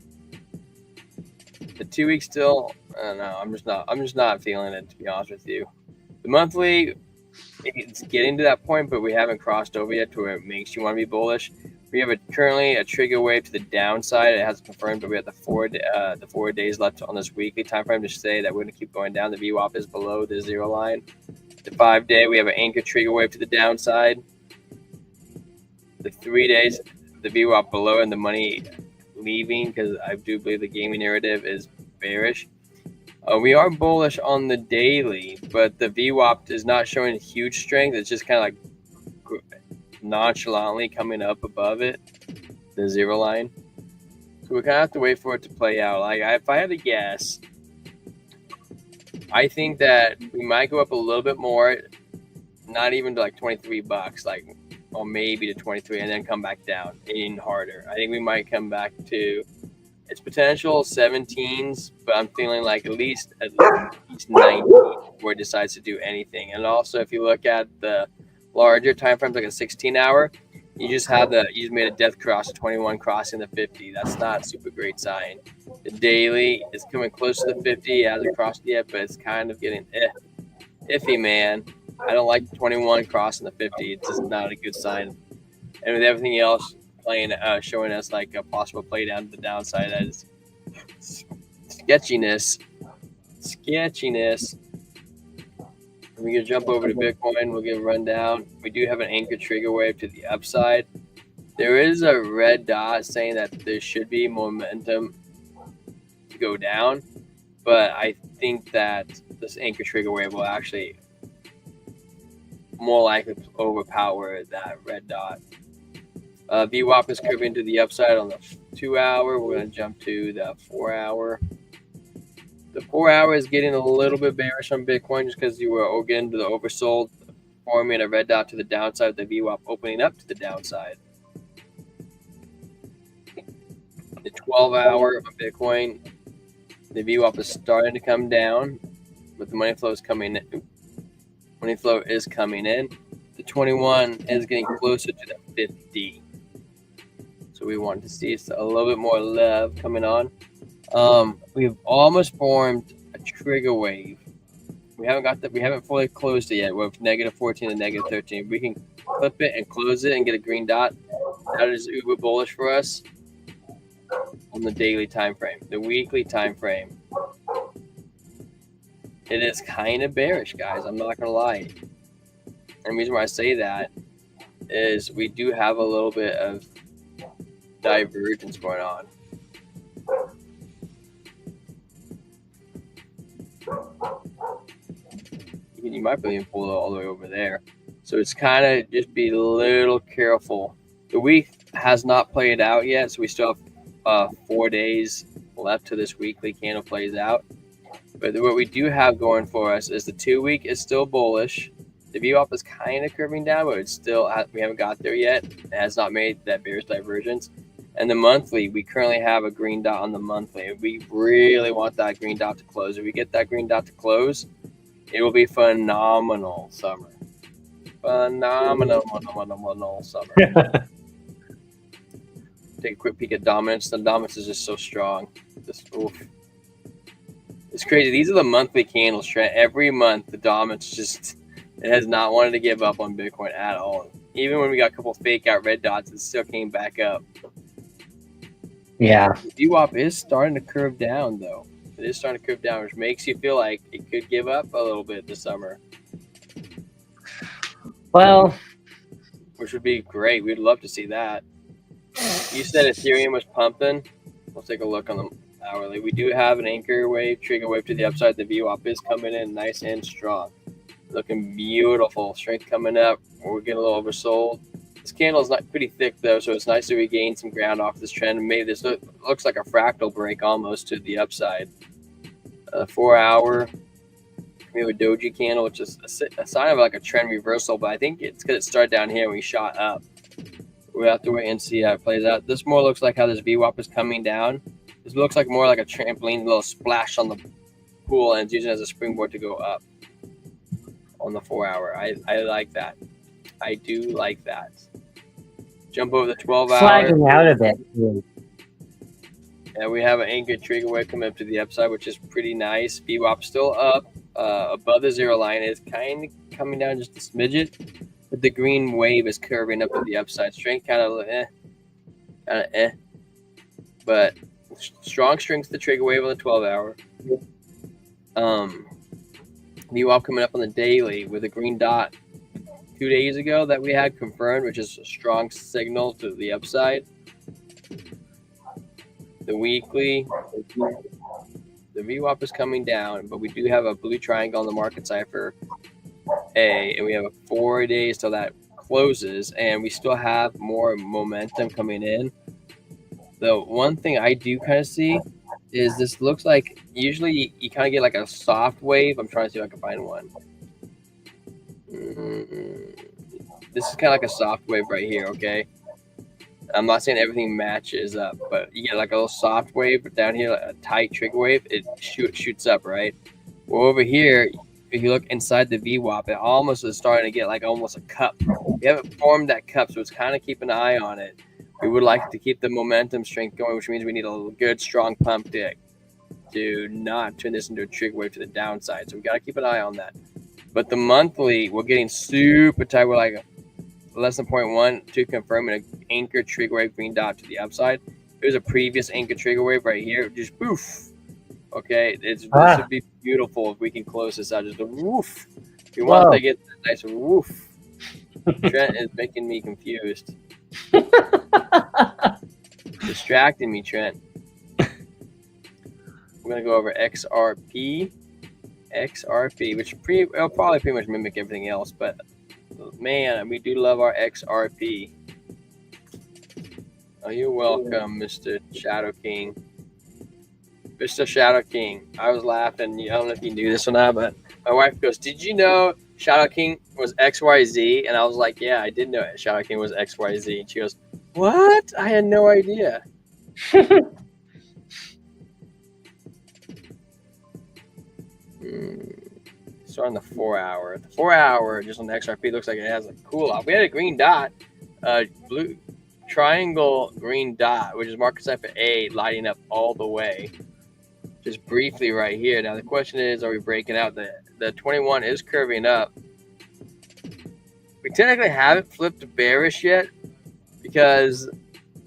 A: The 2 weeks still, I don't know. I'm just not feeling it, to be honest with you. The monthly, it's getting to that point, but we haven't crossed over yet to where it makes you want to be bullish. We have currently a trigger wave to the downside. It hasn't confirmed, but we have the 4 days left on this weekly time frame to say that we're going to keep going down. The VWAP is below the 0 line. The 5 day, we have an anchor trigger wave to the downside. The 3 days, the VWAP below and the money leaving, because I do believe the gaming narrative is bearish. We are bullish on the daily, but the VWAP is not showing huge strength. It's just kind of like nonchalantly coming up above it, the 0 line. So we kind of have to wait for it to play out. Like, if I had to guess, I think that we might go up a little bit more, not even to like $23, like, or maybe to 23, and then come back down even harder. I think we might come back to its potential 17s, but I'm feeling like at least 19 before it decides to do anything. And also, if you look at the larger time frames, like a 16-hour, you just made a death cross, 21 crossing the 50. That's not a super great sign. The daily is coming close to the 50. It hasn't crossed yet, but it's kind of getting iffy, man. I don't like 21 crossing the 50. It's just not a good sign. And with everything else playing, showing us like a possible play down to the downside, that is sketchiness. We can jump over to Bitcoin. We'll give a rundown. We do have an anchor trigger wave to the upside. There is a red dot saying that there should be momentum to go down, but I think that this anchor trigger wave will actually more likely overpower that red dot. VWAP is curving to the upside on the 2 hour. We're going to jump to the 4 hour. The 4 hour is getting a little bit bearish on Bitcoin just because you were again to the oversold, forming a red dot to the downside, the VWAP opening up to the downside. The 12 hour of Bitcoin, the VWAP is starting to come down, but the money flow is coming in. Money flow is coming in. The 21 is getting closer to the 50. So we want to see a little bit more love coming on. We've almost formed a trigger wave. We haven't fully closed it yet. We're negative 14 and negative 13. We can clip it and close it and get a green dot. That is uber bullish for us on the daily time frame. The weekly time frame, it is kind of bearish, guys. I'm not gonna lie. And the reason why I say that is we do have a little bit of divergence going on. You might be able to pull it all the way over there. So it's kind of just be a little careful. The week has not played out yet, so we still have 4 days left till this weekly candle plays out. But what we do have going for us is the 2 week is still bullish. The VWAP is kind of curving down, but it's still we haven't got there yet. It has not made that bearish divergence. And the monthly, we currently have a green dot on the monthly. We really want that green dot to close. If we get that green dot to close, it will be phenomenal summer. Phenomenal summer. Take a quick peek at dominance. The dominance is just so strong. It's crazy. These are the monthly candles trend. Every month, the dominance it has not wanted to give up on Bitcoin at all. Even when we got a couple fake out red dots, it still came back up.
B: Yeah.
A: VWAP is starting to curve down, though. It is starting to curve down, which makes you feel like it could give up a little bit this summer.
B: Well,
A: which would be great. We'd love to see that. You said Ethereum was pumping. We'll take a look on the hourly. We do have an anchor wave, trigger wave to the upside. The VWAP is coming in nice and strong. Looking beautiful. Strength coming up. We're getting a little oversold. This candle is not pretty thick, though, so it's nice to regain some ground off this trend. And maybe this looks like a fractal break almost to the upside. 4 hour. We have a doji candle, which is a sign of like a trend reversal, but I think it's because it started down here and we shot up. We'll have to wait and see how it plays out. This more looks like how this VWAP is coming down. This looks like more like a trampoline, a little splash on the pool, and it's using it as a springboard to go up on the 4 hour. I like that. I do like that. Jump over the 12 hour.
B: flagging out a bit.
A: Yeah, we have an anchor trigger wave coming up to the upside, which is pretty nice. VWAP still up above the 0 line. It's kind coming down just a smidget, but the green wave is curving up to the upside. Strength kind of but strong strength to the trigger wave on the 12-hour. VWAP coming up on the daily with a green dot 2 days ago that we had confirmed, which is a strong signal to the upside. The weekly, the VWAP is coming down, but we do have a blue triangle on the market cipher A, and we have 4 days till that closes, and we still have more momentum coming in. The one thing I do kind of see is this looks like usually you kind of get like a soft wave. I'm trying to see if I can find one. This is kind of like a soft wave right here, okay? I'm not saying everything matches up, but you get like a little soft wave, but down here, like a tight trigger wave, it shoots up, right? Well, over here, if you look inside the VWAP, it almost is starting to get like almost a cup. We haven't formed that cup, so it's kind of keep an eye on it. We would like to keep the momentum strength going, which means we need a good, strong pump to not turn this into a trigger wave to the downside. So we got to keep an eye on that. But the monthly, we're getting super tight. We're like less than 0.1 to confirm an anchor trigger wave green dot to the upside. There's a previous anchor trigger wave right here. Just poof. Okay, this would be beautiful if we can close this out. Just a woof. We want to get that nice woof. Trent is making me confused. Distracting me, Trent. We're gonna go over XRP, which it'll probably pretty much mimic everything else, but man, we do love our XRP. Oh, you're welcome, Mr. Shadow King. Mr. Shadow King. I was laughing. I don't know if you knew this or not, but my wife goes, "Did you know Shadow King was XYZ?" And I was like, "Yeah, I did know it. Shadow King was XYZ." And she goes, "What? I had no idea." So on the 4-hour. The 4-hour, just on the XRP, looks like it has a cool off. We had a green dot, blue triangle green dot, which is market cipher A, lighting up all the way. Just briefly right here. Now the question is, are we breaking out? The 21 is curving up. We technically haven't flipped bearish yet because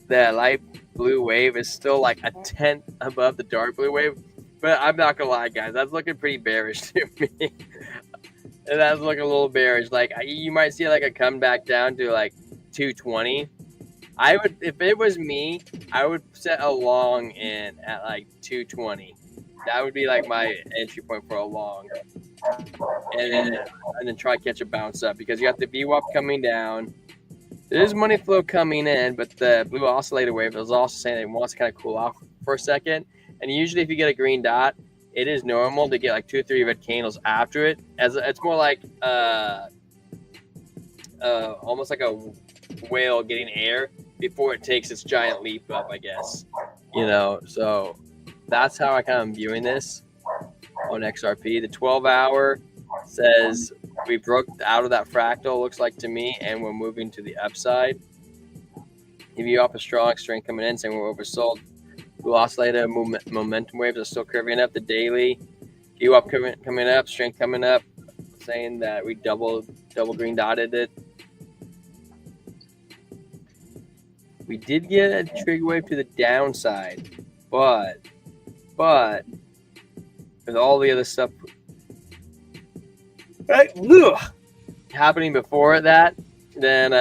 A: the light blue wave is still like a tenth above the dark blue wave. But I'm not gonna lie, guys, that's looking pretty bearish to me. And that's looking a little bearish. Like you might see like a comeback down to like 220. I would, if it was me, I would set a long in at like 220. That would be like my entry point for a long, and then try to catch a bounce up because you got the VWAP coming down. There's money flow coming in, but the blue oscillator wave is also saying it wants to kind of cool off for a second. And usually, if you get a green dot, it is normal to get like 2 or 3 red candles after it. As it's more like almost like a whale getting air before it takes its giant leap up, I guess. You know, so that's how I kind of am viewing this on XRP. The 12-hour says we broke out of that fractal, looks like to me, and we're moving to the upside. Give you off a strong strength coming in, saying we're oversold. Blue oscillator momentum waves are still curving up. The daily view up coming up, strength coming up, saying that we double green dotted it. We did get a trigger wave to the downside, but with all the other stuff happening before that, then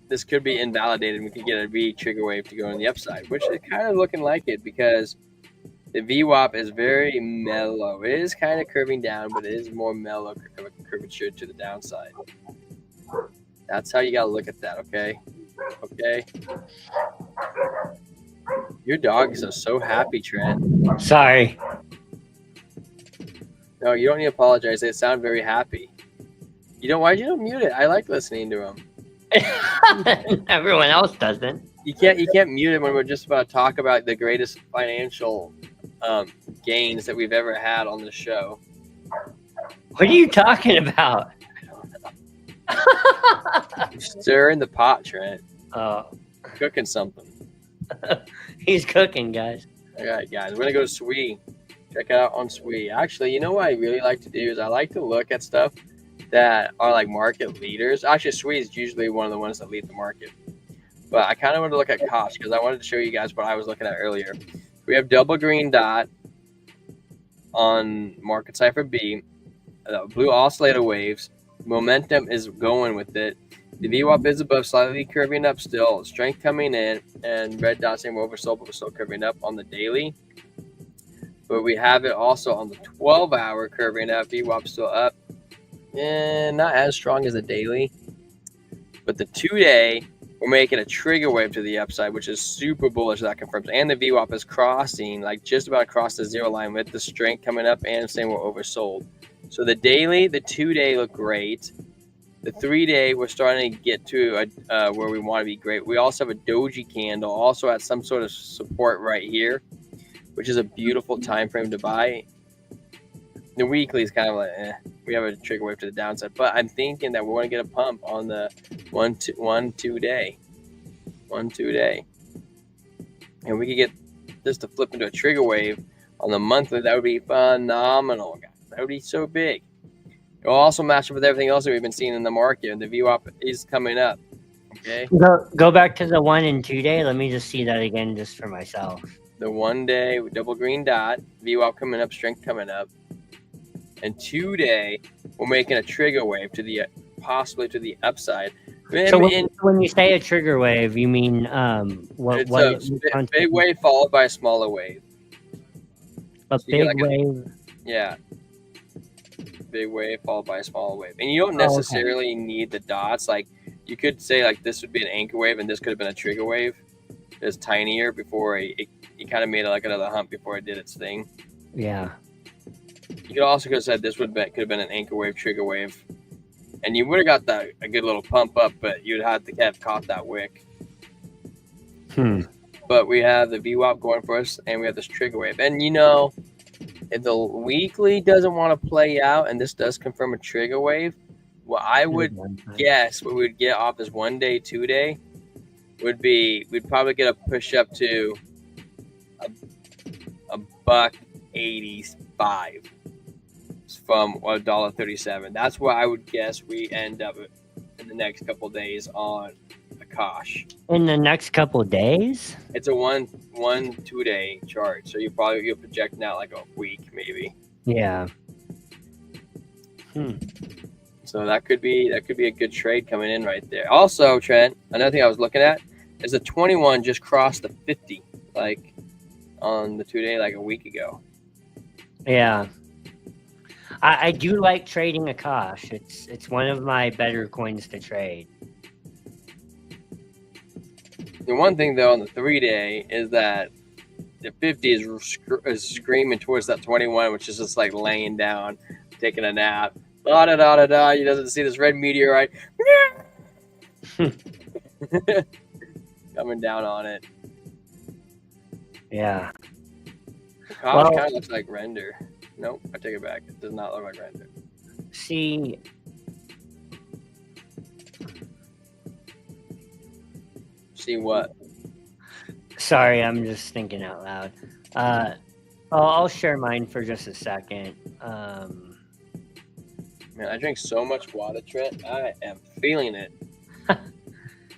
A: this could be invalidated. We could get a trigger wave to go on the upside, which is kind of looking like it because the VWAP is very mellow. It is kind of curving down, but it is more mellow curvature to the downside. That's how you got to look at that, okay? Okay. Your dogs are so happy, Trent.
B: Sorry.
A: No, you don't need to apologize. They sound very happy. Why'd you don't mute it? I like listening to them.
B: Everyone else doesn't.
A: You can't mute it when we're just about to talk about the greatest financial gains that we've ever had on the show.
B: What are you talking about?
A: Stirring the pot, Trent. Cooking something.
B: He's cooking, guys.
A: All right, guys. We're going to go to Swee. Check it out on Swee. Actually, you know what I really like to do is I like to look at stuff that are like market leaders. Actually, Sweet is usually one of the ones that lead the market. But I kind of wanted to look at Kosh because I wanted to show you guys what I was looking at earlier. We have double green dot on market cipher B, blue oscillator waves. Momentum is going with it. The VWAP is above, slightly curving up still. Strength coming in, and red dot saying we're oversold, but we're still curving up on the daily. But we have it also on the 12-hour curving up. VWAP still up, and not as strong as the daily. But the 2-day, we're making a trigger wave to the upside, which is super bullish. That confirms. And the VWAP is crossing, like just about across the zero line with the strength coming up and saying we're oversold. So the daily, the 2-day look great. The 3-day, we're starting to get to where we want to be great. We also have a doji candle, also at some sort of support right here, which is a beautiful time frame to buy. The weekly is kind of like, we have a trigger wave to the downside, but I'm thinking that we're going to get a pump on the 1-2 day, and we could get this to flip into a trigger wave on the monthly. That would be phenomenal, guys. That would be so big. It will also match up with everything else that we've been seeing in the market, and the VWAP is coming up. Okay.
B: Go back to the 1 and 2 day. Let me just see that again, just for myself.
A: The 1 day double green dot, VWAP coming up, strength coming up, and 2 day we're making a trigger wave to the possibly to the upside.
B: So when you say a trigger wave, you mean what?
A: It's a big wave followed by a smaller wave.
B: A big wave.
A: Yeah. Big wave followed by a smaller wave, and you don't necessarily need the dots. Like you could say like this would be an anchor wave and this could have been a trigger wave. It's tinier before it kind of made it like another hump before it did its thing.
B: Yeah.
A: You could also have said this could have been an anchor wave, trigger wave, and you would have got a good little pump up, but you'd have to have caught that wick. But we have the VWAP going for us, and we have this trigger wave, and if the weekly doesn't want to play out, and this does confirm a trigger wave, what I would guess what we would get off this 1 day, 2 day would be we'd probably get a push up to a $1.85 from $1.37. That's where I would guess we end up in the next couple of days on the Kosh.
B: In the next couple of days?
A: It's a 1-2 day chart, so you're projecting out like a week maybe.
B: Yeah.
A: So that could be a good trade coming in right there. Also, Trent, another thing I was looking at is the 21 just crossed the 50 like on the 2 day like a week ago.
B: Yeah. I do like trading a Kosh. It's one of my better coins to trade.
A: The one thing though on the 3 day is that the 50 is screaming towards that 21, which is just like laying down, taking a nap. Da da da da da. You doesn't see this red meteorite coming down on it.
B: Yeah.
A: The Kosh kind of looks like render. Nope, I take it back. It does not look like render.
B: See.
A: See what?
B: Sorry, I'm just thinking out loud. I'll share mine for just a second.
A: Man, I drink so much water, Trent. I am feeling it.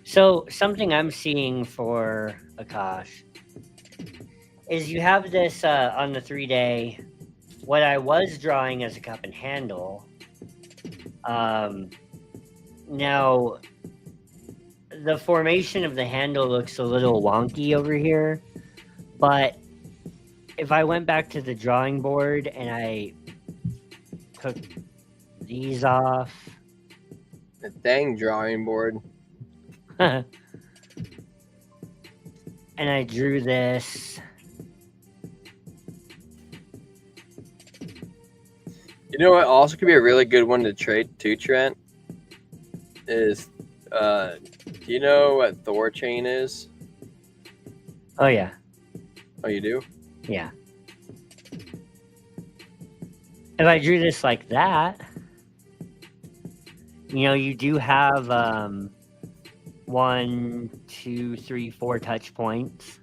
B: So something I'm seeing for Akash is you have this on the 3 day. What I was drawing as a cup and handle. Now the formation of the handle looks a little wonky over here, but if I went back to the drawing board and I took these off,
A: The dang drawing board.
B: and I drew this.
A: You know what also could be a really good one to trade too, Trent? Is do you know what Thor chain is?
B: Oh yeah.
A: Oh, you do?
B: Yeah. If I drew this like that, you do have 1, 2, 3, 4 touch points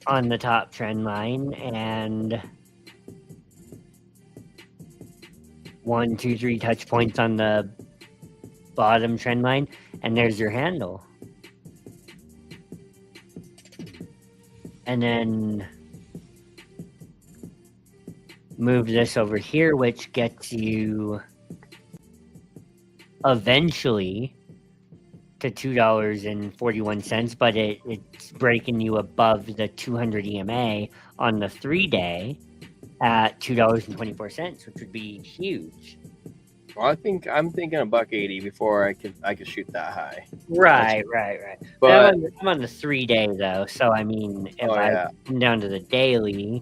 B: on the top trend line, and 1, 2, 3 touch points on the bottom trend line, and there's your handle. And then move this over here, which gets you eventually to $2.41, but it's breaking you above the 200 EMA on the 3-day at $2.24, which would be huge.
A: Well, I'm thinking $1.80 before I could shoot that high.
B: Right.
A: But
B: I'm on the 3-day though, so I mean, if I come down to the daily,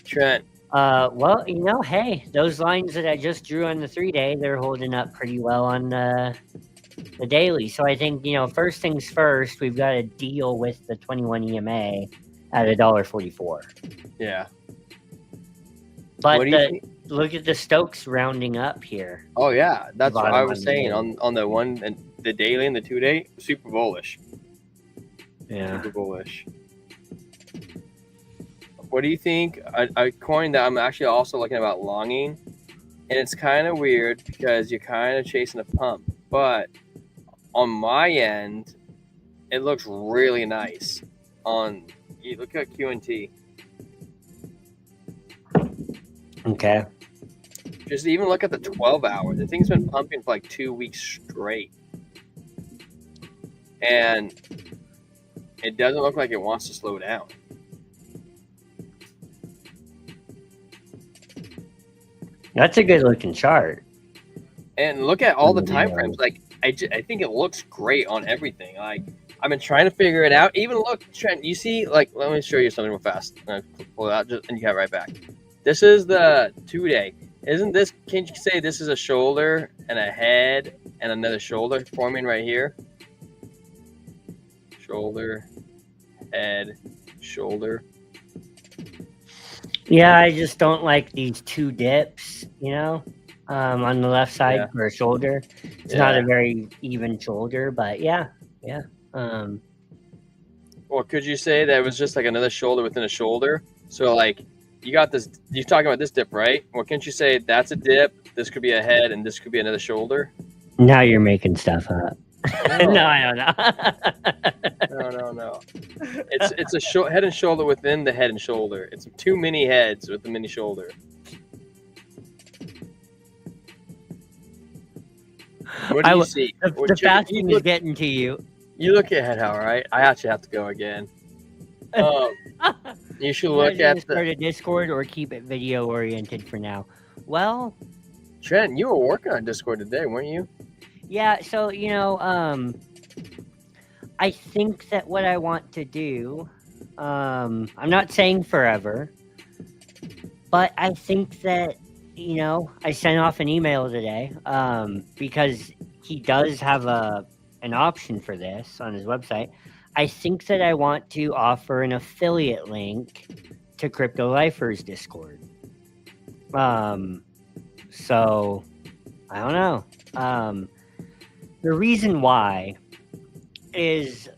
A: Trent.
B: Well, hey, those lines that I just drew on the 3-day, they're holding up pretty well on the daily. So I think, first things first, we've got to deal with the 21 EMA at $1.44.
A: Yeah.
B: But look at the Stokes rounding up here.
A: Oh yeah, that's what I was saying on the one and the daily and the 2-day, super bullish.
B: Yeah.
A: Super bullish. What do you think? A coin that I'm actually also looking about longing, and it's kind of weird because you're kind of chasing a pump, but on my end, it looks really nice. You look at QNT.
B: Okay.
A: Just even look at the 12 hour. The thing's been pumping for like 2 weeks straight. And it doesn't look like it wants to slow down.
B: That's a good looking chart.
A: And look at all the time frames. Like I think it looks great on everything. Like I've been trying to figure it out. Even look, Trent, you see, like, let me show you something real fast. I'm gonna pull it out and you got it right back. This is the 2-day. Isn't this, can't you say this is a shoulder and a head and another shoulder forming right here? Shoulder, head, shoulder.
B: Yeah, I just don't like these 2 dips, on the left side for a shoulder. It's not a very even shoulder, but yeah.
A: Well, could you say that it was just like another shoulder within a shoulder? So like you got this, you're talking about this dip, right? Well, can't you say that's a dip, this could be a head, and this could be another shoulder?
B: Now you're making stuff up. No, I don't
A: No.
B: know.
A: It's a head and shoulder within the head and shoulder. It's 2 mini heads with the mini shoulder. What do you see?
B: The fasting is getting to you.
A: You look at how, right? I actually have to go again. You should look at
B: start a Discord or keep it video oriented for now. Well,
A: Trent, you were working on Discord today, weren't you?
B: Yeah, so I think that what I want to do, I'm not saying forever, but I think that I sent off an email today because he does have an option for this on his website. I think that I want to offer an affiliate link to Crypto Lifers Discord. So I don't know. The reason why is,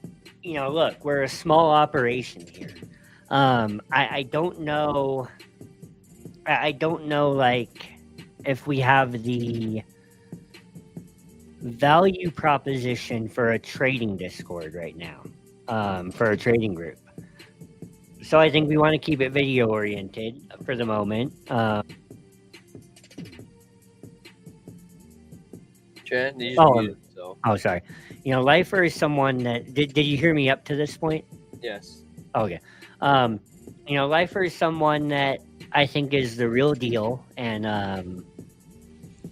B: look, we're a small operation here. I don't know. I don't know, like, if we have the value proposition for a trading Discord right now, for a trading group. So I think we want to keep it video oriented for the moment.
A: Trent,
B: Oh, sorry. Lifer is someone that did you hear me up to this point?
A: Yes.
B: Okay. Lifer is someone that I think is the real deal, and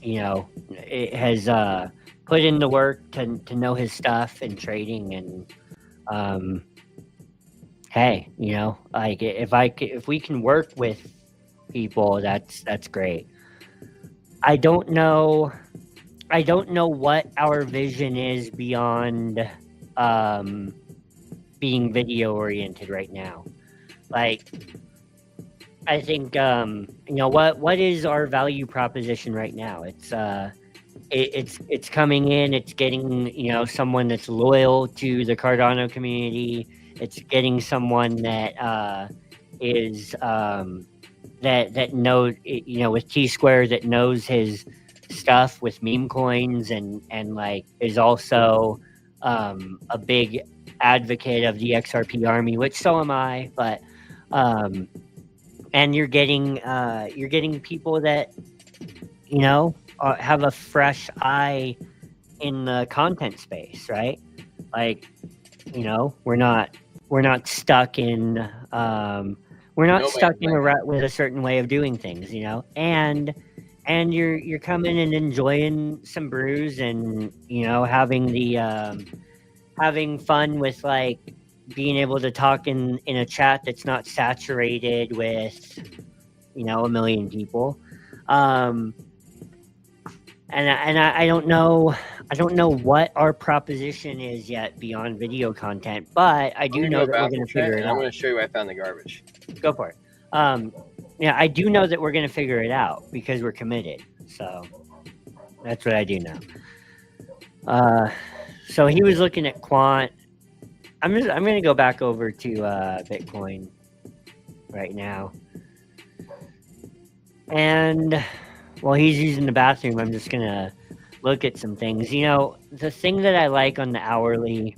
B: it has put in the work to know his stuff and trading, and hey, like if we can work with people, that's great. I don't know what our vision is beyond being video oriented right now. Like, I think what is our value proposition right now? It's coming in, it's getting someone that's loyal to the Cardano community. It's getting someone that is that knows, with T Square, that knows his stuff with meme coins, and like is also a big advocate of the XRP army, which so am I. But and you're getting people that have a fresh eye in the content space, right? Like, we're not stuck in a rut with a certain way of doing things, and you're coming and enjoying some brews, and having fun with, like, being able to talk in a chat that's not saturated with a million people. And I don't know what our proposition is yet beyond video content, but I do know that we're going to figure it out.
A: I'm going to show you where I found the garbage.
B: Go for it. Yeah, I do know that we're going to figure it out because we're committed. So that's what I do know. So he was looking at quant. I'm going to go back over to Bitcoin right now. And while he's using the bathroom, I'm just going to look at some things. The thing that I like on the hourly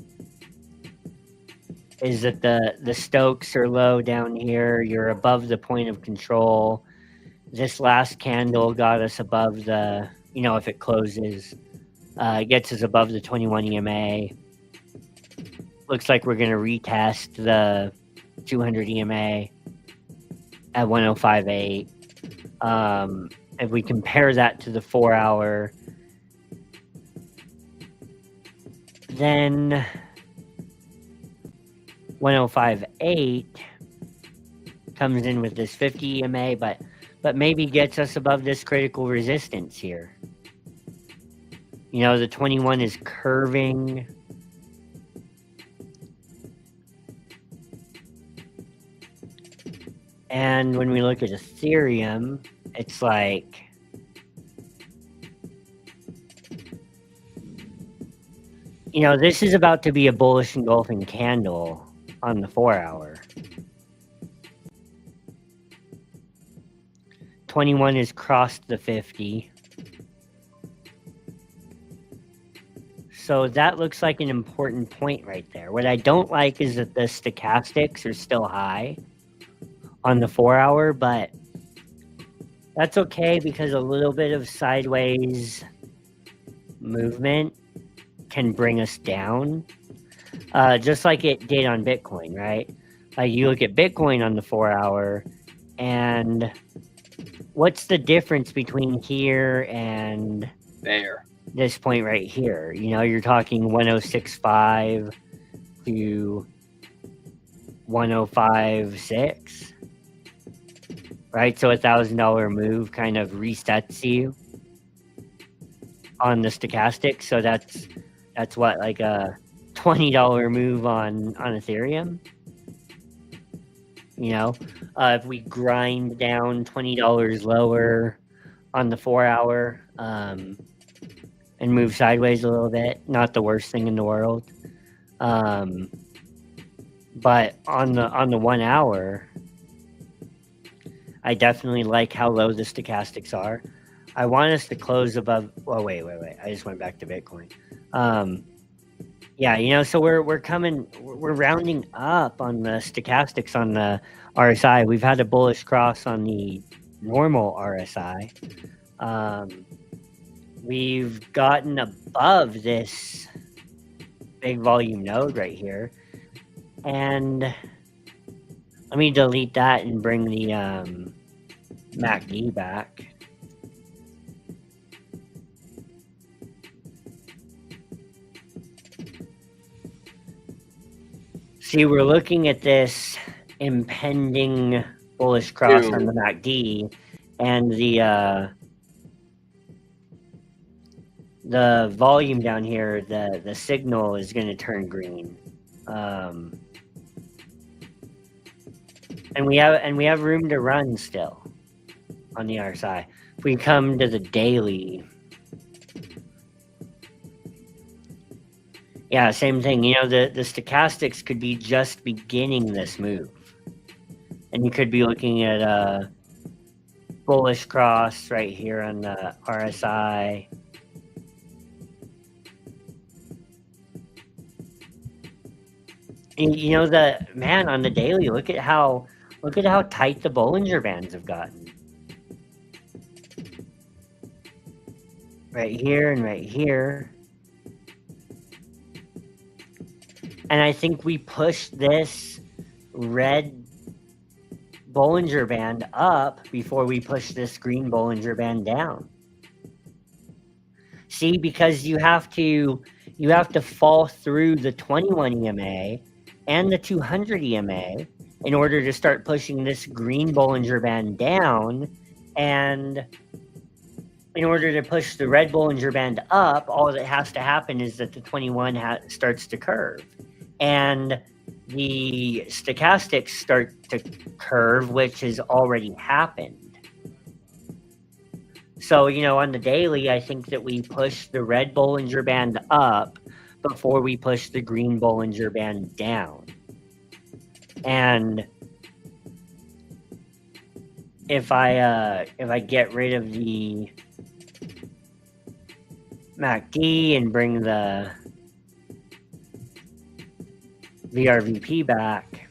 B: is that the Stokes are low down here. You're above the point of control. This last candle got us above the, if it closes, it gets us above the 21 EMA. Looks like we're going to retest the 200 EMA at 105.8. If we compare that to the 4 hour, then 105.8 comes in with this 50 EMA, but maybe gets us above this critical resistance here. The 21 is curving. And when we look at Ethereum, it's like this is about to be a bullish engulfing candle on the 4 hour. 21 has crossed the 50. So that looks like an important point right there. What I don't like is that the stochastics are still high on the 4 hour, but that's okay because a little bit of sideways movement can bring us down, just like it did on Bitcoin, right? Like, you look at Bitcoin on the 4 hour, and what's the difference between here and
A: there?
B: This point right here, you're talking 106.5 to 105.6, right? So $1,000 move kind of resets you on the stochastic. So that's what, like a $20 move on Ethereum. If we grind down $20 lower on the 4 hour, and move sideways a little bit, not the worst thing in the world. But on the 1 hour, I definitely like how low the stochastics are. I want us to close above. Oh, wait. I just went back to Bitcoin. Yeah, so we're rounding up on the stochastics on the RSI. We've had a bullish cross on the normal RSI. We've gotten above this big volume node right here. And let me delete that and bring the MACD back. See, we're looking at this impending bullish cross on the MACD, and the volume down here, the signal is going to turn green, and we have room to run still on the RSI. If we come to the daily, yeah, same thing. The stochastics could be just beginning this move, and you could be looking at bullish cross right here on the RSI. And, you know, the man on the daily, look at how tight the Bollinger Bands have gotten. Right here and right here. And I think we pushed this red Bollinger Band up before we push this green Bollinger Band down. See, because you have to fall through the 21 EMA and the 200 EMA in order to start pushing this green Bollinger Band down. And in order to push the red Bollinger Band up, all that has to happen is that the 21 starts to curve. And the stochastics start to curve, which has already happened. So, you know, on the daily, I think that we push the red Bollinger Band up before we push the green Bollinger Band down. And if I get rid of the MACD and bring the VRVP back,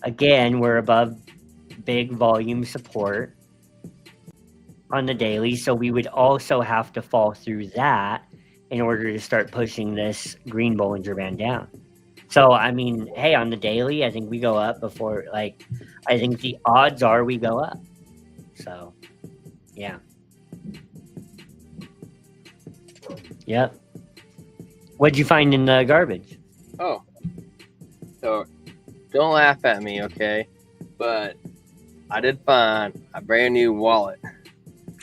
B: again, we're above big volume support on the daily, so we would also have to fall through that in order to start pushing this green Bollinger Band down. So, I mean, hey, on the daily, I think we go up before, like, I think the odds are we go up. So, yeah. Yep. What'd you find in the garbage?
A: Oh, so don't laugh at me, okay? But I did find a brand new wallet.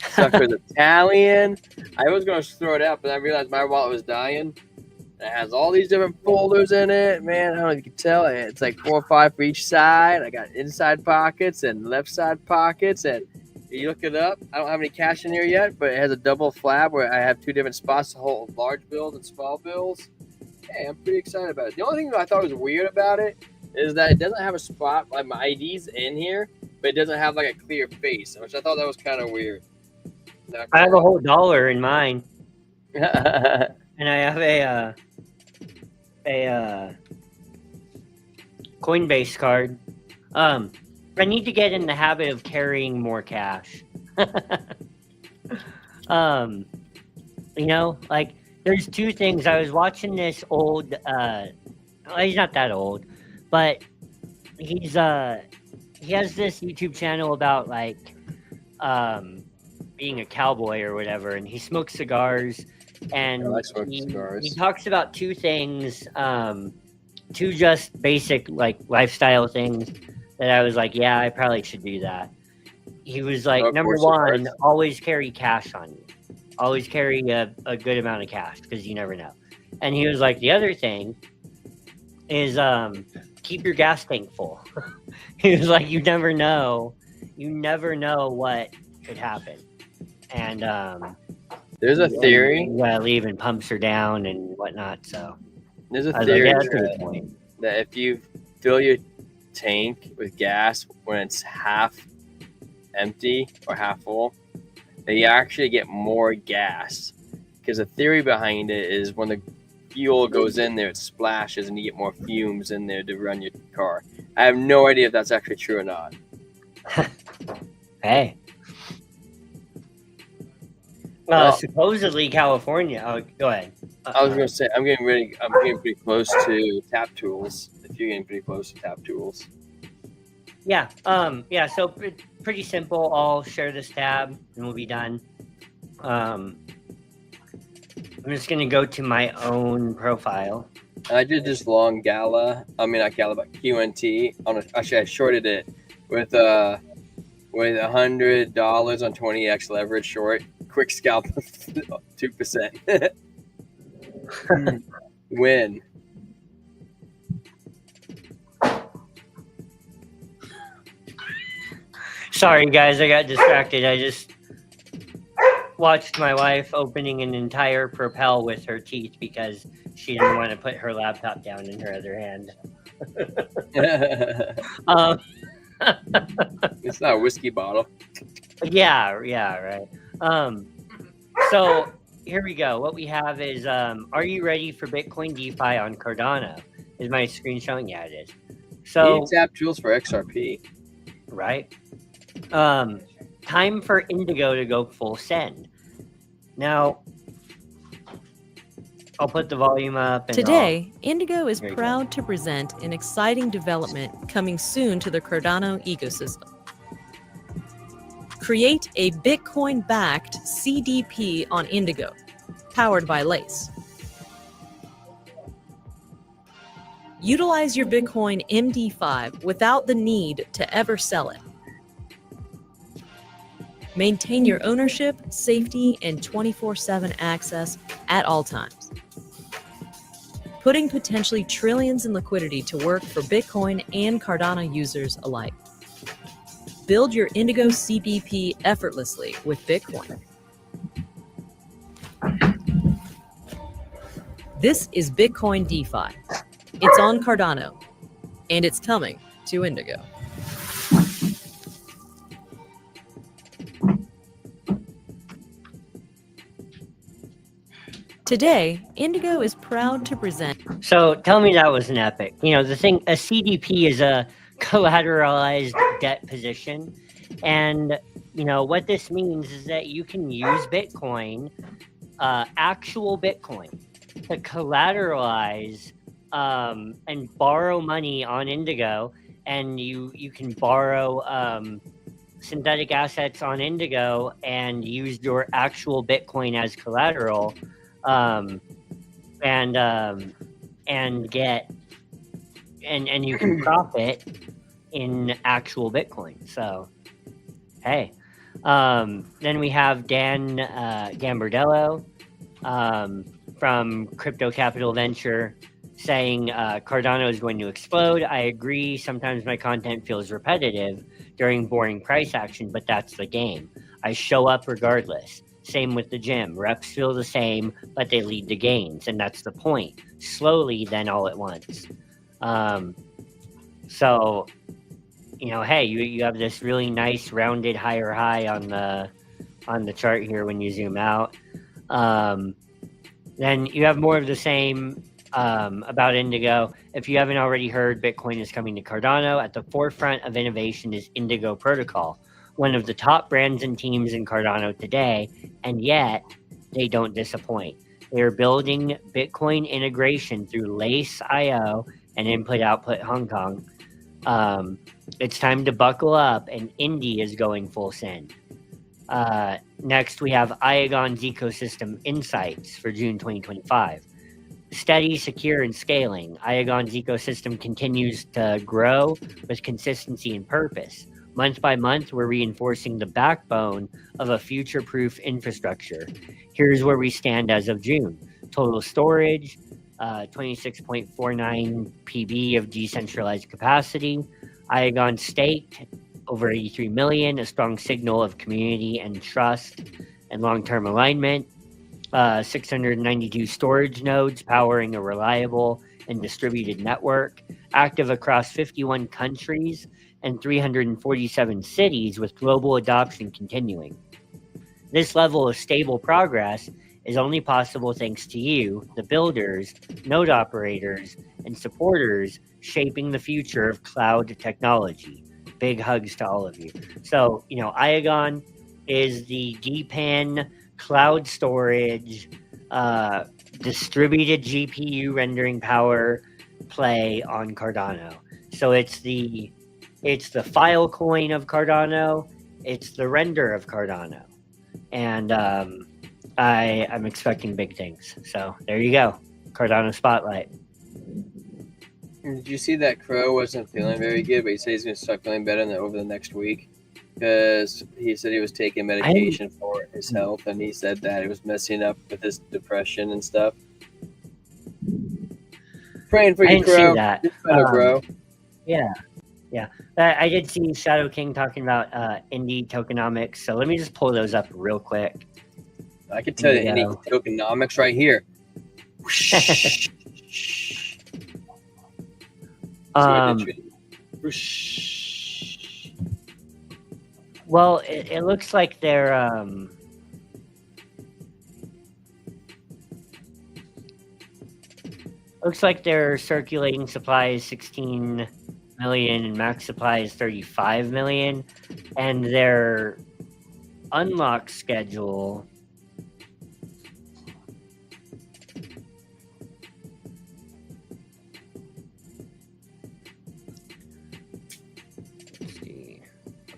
A: Sucker's Italian. I was going to throw it out, but I realized my wallet was dying. It has all these different folders in it. Man, I don't know if you can tell. It's like 4 or 5 for each side. I got inside pockets and left side pockets. And you look it up. I don't have any cash in here yet, but it has a double flap where I have 2 different spots to hold large bills and small bills. Hey, I'm pretty excited about it. The only thing that I thought was weird about it is that it doesn't have a spot. Like my ID's in here, but it doesn't have like a clear face, which I thought that was kind of weird.
B: I have a whole $1 in mine. And I have a Coinbase card. I need to get in the habit of carrying more cash. You know, like there's 2 things. I was watching this old he's not that old, but he has this YouTube channel about like being a cowboy or whatever, and he smokes cigars. And he talks about 2 things, 2 just basic like lifestyle things that I was like, yeah, I probably should do that. He was like, number 1, always carry cash on you. Always carry a good amount of cash because you never know. And he was like, the other thing is keep your gas tank full. He was like, you never know what could happen. And
A: there's a theory.
B: You gotta leave and pumps are down and whatnot. So
A: there's a theory
B: like,
A: that if you fill your tank with gas when it's half empty or half full, that you actually get more gas. Because the theory behind it is when the fuel goes in there, it splashes and you get more fumes in there to run your car. I have no idea if that's actually true or not.
B: Hey. Supposedly California. Oh, go ahead.
A: I was going to say I'm getting pretty close to tap tools. If you're getting pretty close to tap tools.
B: Yeah. Yeah. So pretty simple. I'll share this tab and we'll be done. I'm just going to go to my own profile.
A: I did this long gala. I mean, not gala, but QNT. Actually, I shorted it with $100 on 20x leverage short. Quick scalp, 2%. Win.
B: Sorry, guys, I got distracted. I just watched my wife opening an entire Propel with her teeth because she didn't want to put her laptop down in her other hand.
A: It's not a whiskey bottle.
B: Yeah, right. So here we go. What we have is, are you ready for Bitcoin DeFi on Cardano? Is my screen showing? Yeah, it is.
A: You need
B: So,
A: to tap jewels for XRP.
B: right. Time for Indigo to go full send. Now, I'll put the volume up. And
C: Today, Indigo is
B: There you
C: proud to present an exciting development coming soon to the Cardano ecosystem. Create a Bitcoin-backed CDP on Indigo, powered by Lace. Utilize your Bitcoin MD5 without the need to ever sell it. Maintain your ownership, safety, and 24/7 access at all times, putting potentially trillions in liquidity to work for Bitcoin and Cardano users alike. Build your Indigo CDP effortlessly with Bitcoin. This is Bitcoin DeFi. It's on Cardano, and it's coming to Indigo. Today, Indigo is proud to present.
B: So tell me that was an epic. The thing, a CDP is a collateralized debt position. And, what this means is that you can use Bitcoin, actual Bitcoin, to collateralize and borrow money on Indigo. And you can borrow synthetic assets on Indigo and use your actual Bitcoin as collateral. And get and you can profit in actual Bitcoin. So, hey, then we have Dan Gambardello from Crypto Capital Venture saying Cardano is going to explode. I agree. Sometimes my content feels repetitive during boring price action, but that's the game. I show up regardless. Same with the gym. Reps feel the same, but they lead to gains, and that's the point. Slowly, then all at once. So, hey, you have this really nice rounded higher high on the chart here when you zoom out. Then you have more of the same about Indigo. If you haven't already heard, Bitcoin is coming to Cardano. At the forefront of innovation is Indigo Protocol, one of the top brands and teams in Cardano today, and yet they don't disappoint. They are building Bitcoin integration through Lace.io and Input-Output Hong Kong. It's time to buckle up, and Indy is going full send. Next, we have Iagon's Ecosystem Insights for June 2025. Steady, secure, and scaling. Iagon's ecosystem continues to grow with consistency and purpose. Month by month, we're reinforcing the backbone of a future-proof infrastructure. Here's where we stand as of June. Total storage, 26.49 PB of decentralized capacity. Iagon staked, over 83 million, a strong signal of community and trust and long-term alignment. 692 storage nodes powering a reliable and distributed network, active across 51 countries and 347 cities, with global adoption continuing. This level of stable progress is only possible thanks to you, the builders, node operators, and supporters shaping the future of cloud technology. Big hugs to all of you. So, Iagon is the DPN cloud storage, distributed GPU rendering power play on Cardano. So it's the file coin of Cardano. It's the render of Cardano. And I'm expecting big things. So there you go. Cardano Spotlight.
A: Did you see that Crow wasn't feeling very good, but he said he's going to start feeling better over the next week? Because he said he was taking medication for his health, and he said that it was messing up with his depression and stuff. Praying for you, Crow.
B: See that.
A: Better, bro.
B: Yeah. I did see Shadow King talking about indie tokenomics, so let me just pull those up real quick.
A: I can tell you any tokenomics right here.
B: Well, it looks like they're circulating supply is 16 million and max supply is 35 million, and their unlock schedule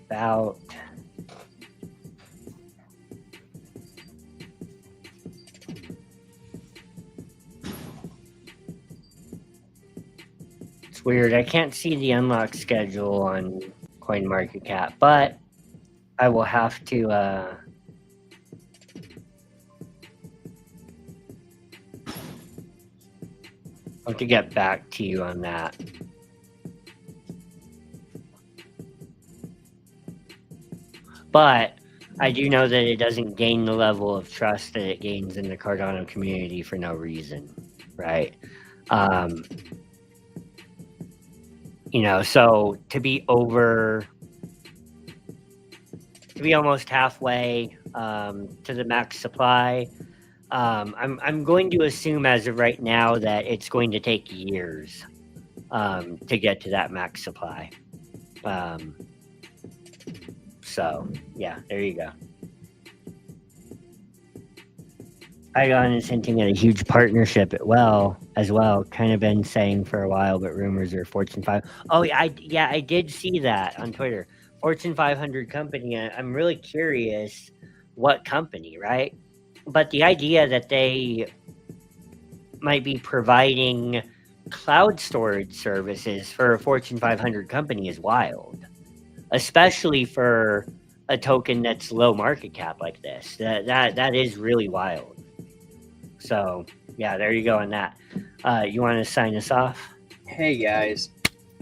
B: about it's weird. I can't see the unlock schedule on CoinMarketCap, but I will have to get back to you on that. But I do know that it doesn't gain the level of trust that it gains in the Cardano community for no reason, right? You know, so to be almost halfway to the max supply, I'm going to assume as of right now that it's going to take years to get to that max supply. So yeah, there you go. Igon is hinting at a huge partnership as well. Kind of been saying for a while, but rumors are Fortune 5. Oh yeah, I did see that on Twitter. Fortune 500 company. I'm really curious what company, right? But the idea that they might be providing cloud storage services for a Fortune 500 company is wild, especially for a token that's low market cap like this. That is really wild. So yeah, there you go on that. You want to sign us off?
A: Hey guys,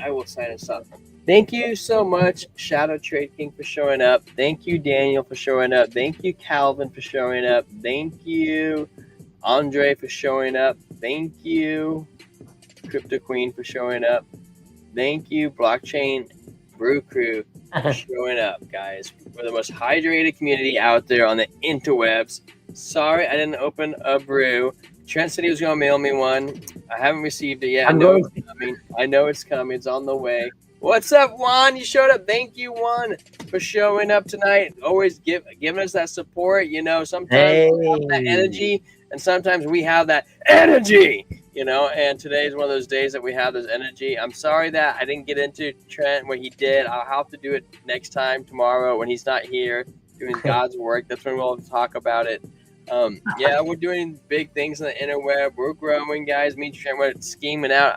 A: I will sign us off. Thank you so much, Shadow Trade King, for showing up. Thank you, Daniel, for showing up. Thank you, Calvin, for showing up. Thank you, Andre, for showing up. Thank you, Crypto Queen, for showing up. Thank you, Blockchain Brew Crew, for showing up, guys. We're the most hydrated community out there on the interwebs. Sorry I didn't open a brew. Trent said he was going to mail me one. I haven't received it yet. I know it's coming. It's on the way. What's up, Juan? You showed up. Thank you, Juan, for showing up tonight. Always giving us that support. You know, sometimes we have that energy, and sometimes we have that energy. You know, and today is one of those days that we have this energy. I'm sorry that I didn't get into Trent when he did. I'll have to do it next time tomorrow when he's not here doing God's work. That's when we'll talk about it. Yeah, we're doing big things on the interweb. We're growing, guys. Me and Trent were scheming out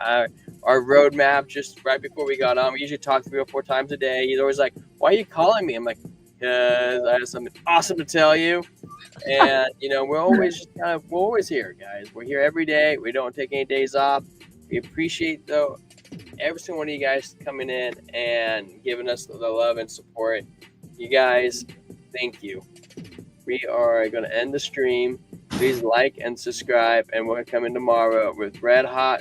A: our roadmap just right before we got on. We usually talk 3 or 4 times a day. He's always like, "Why are you calling me?" I'm like, "Because I have something awesome to tell you." And you know, we're always here, guys. We're here every day. We don't take any days off. We appreciate every single one of you guys coming in and giving us the love and support. You guys, thank you. We are going to end the stream. Please like and subscribe, and we're going to come in tomorrow with I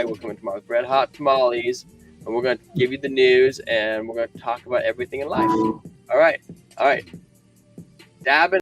A: will come in tomorrow with red hot tamales, and we're going to give you the news, and we're going to talk about everything in life. All right. Dabbing.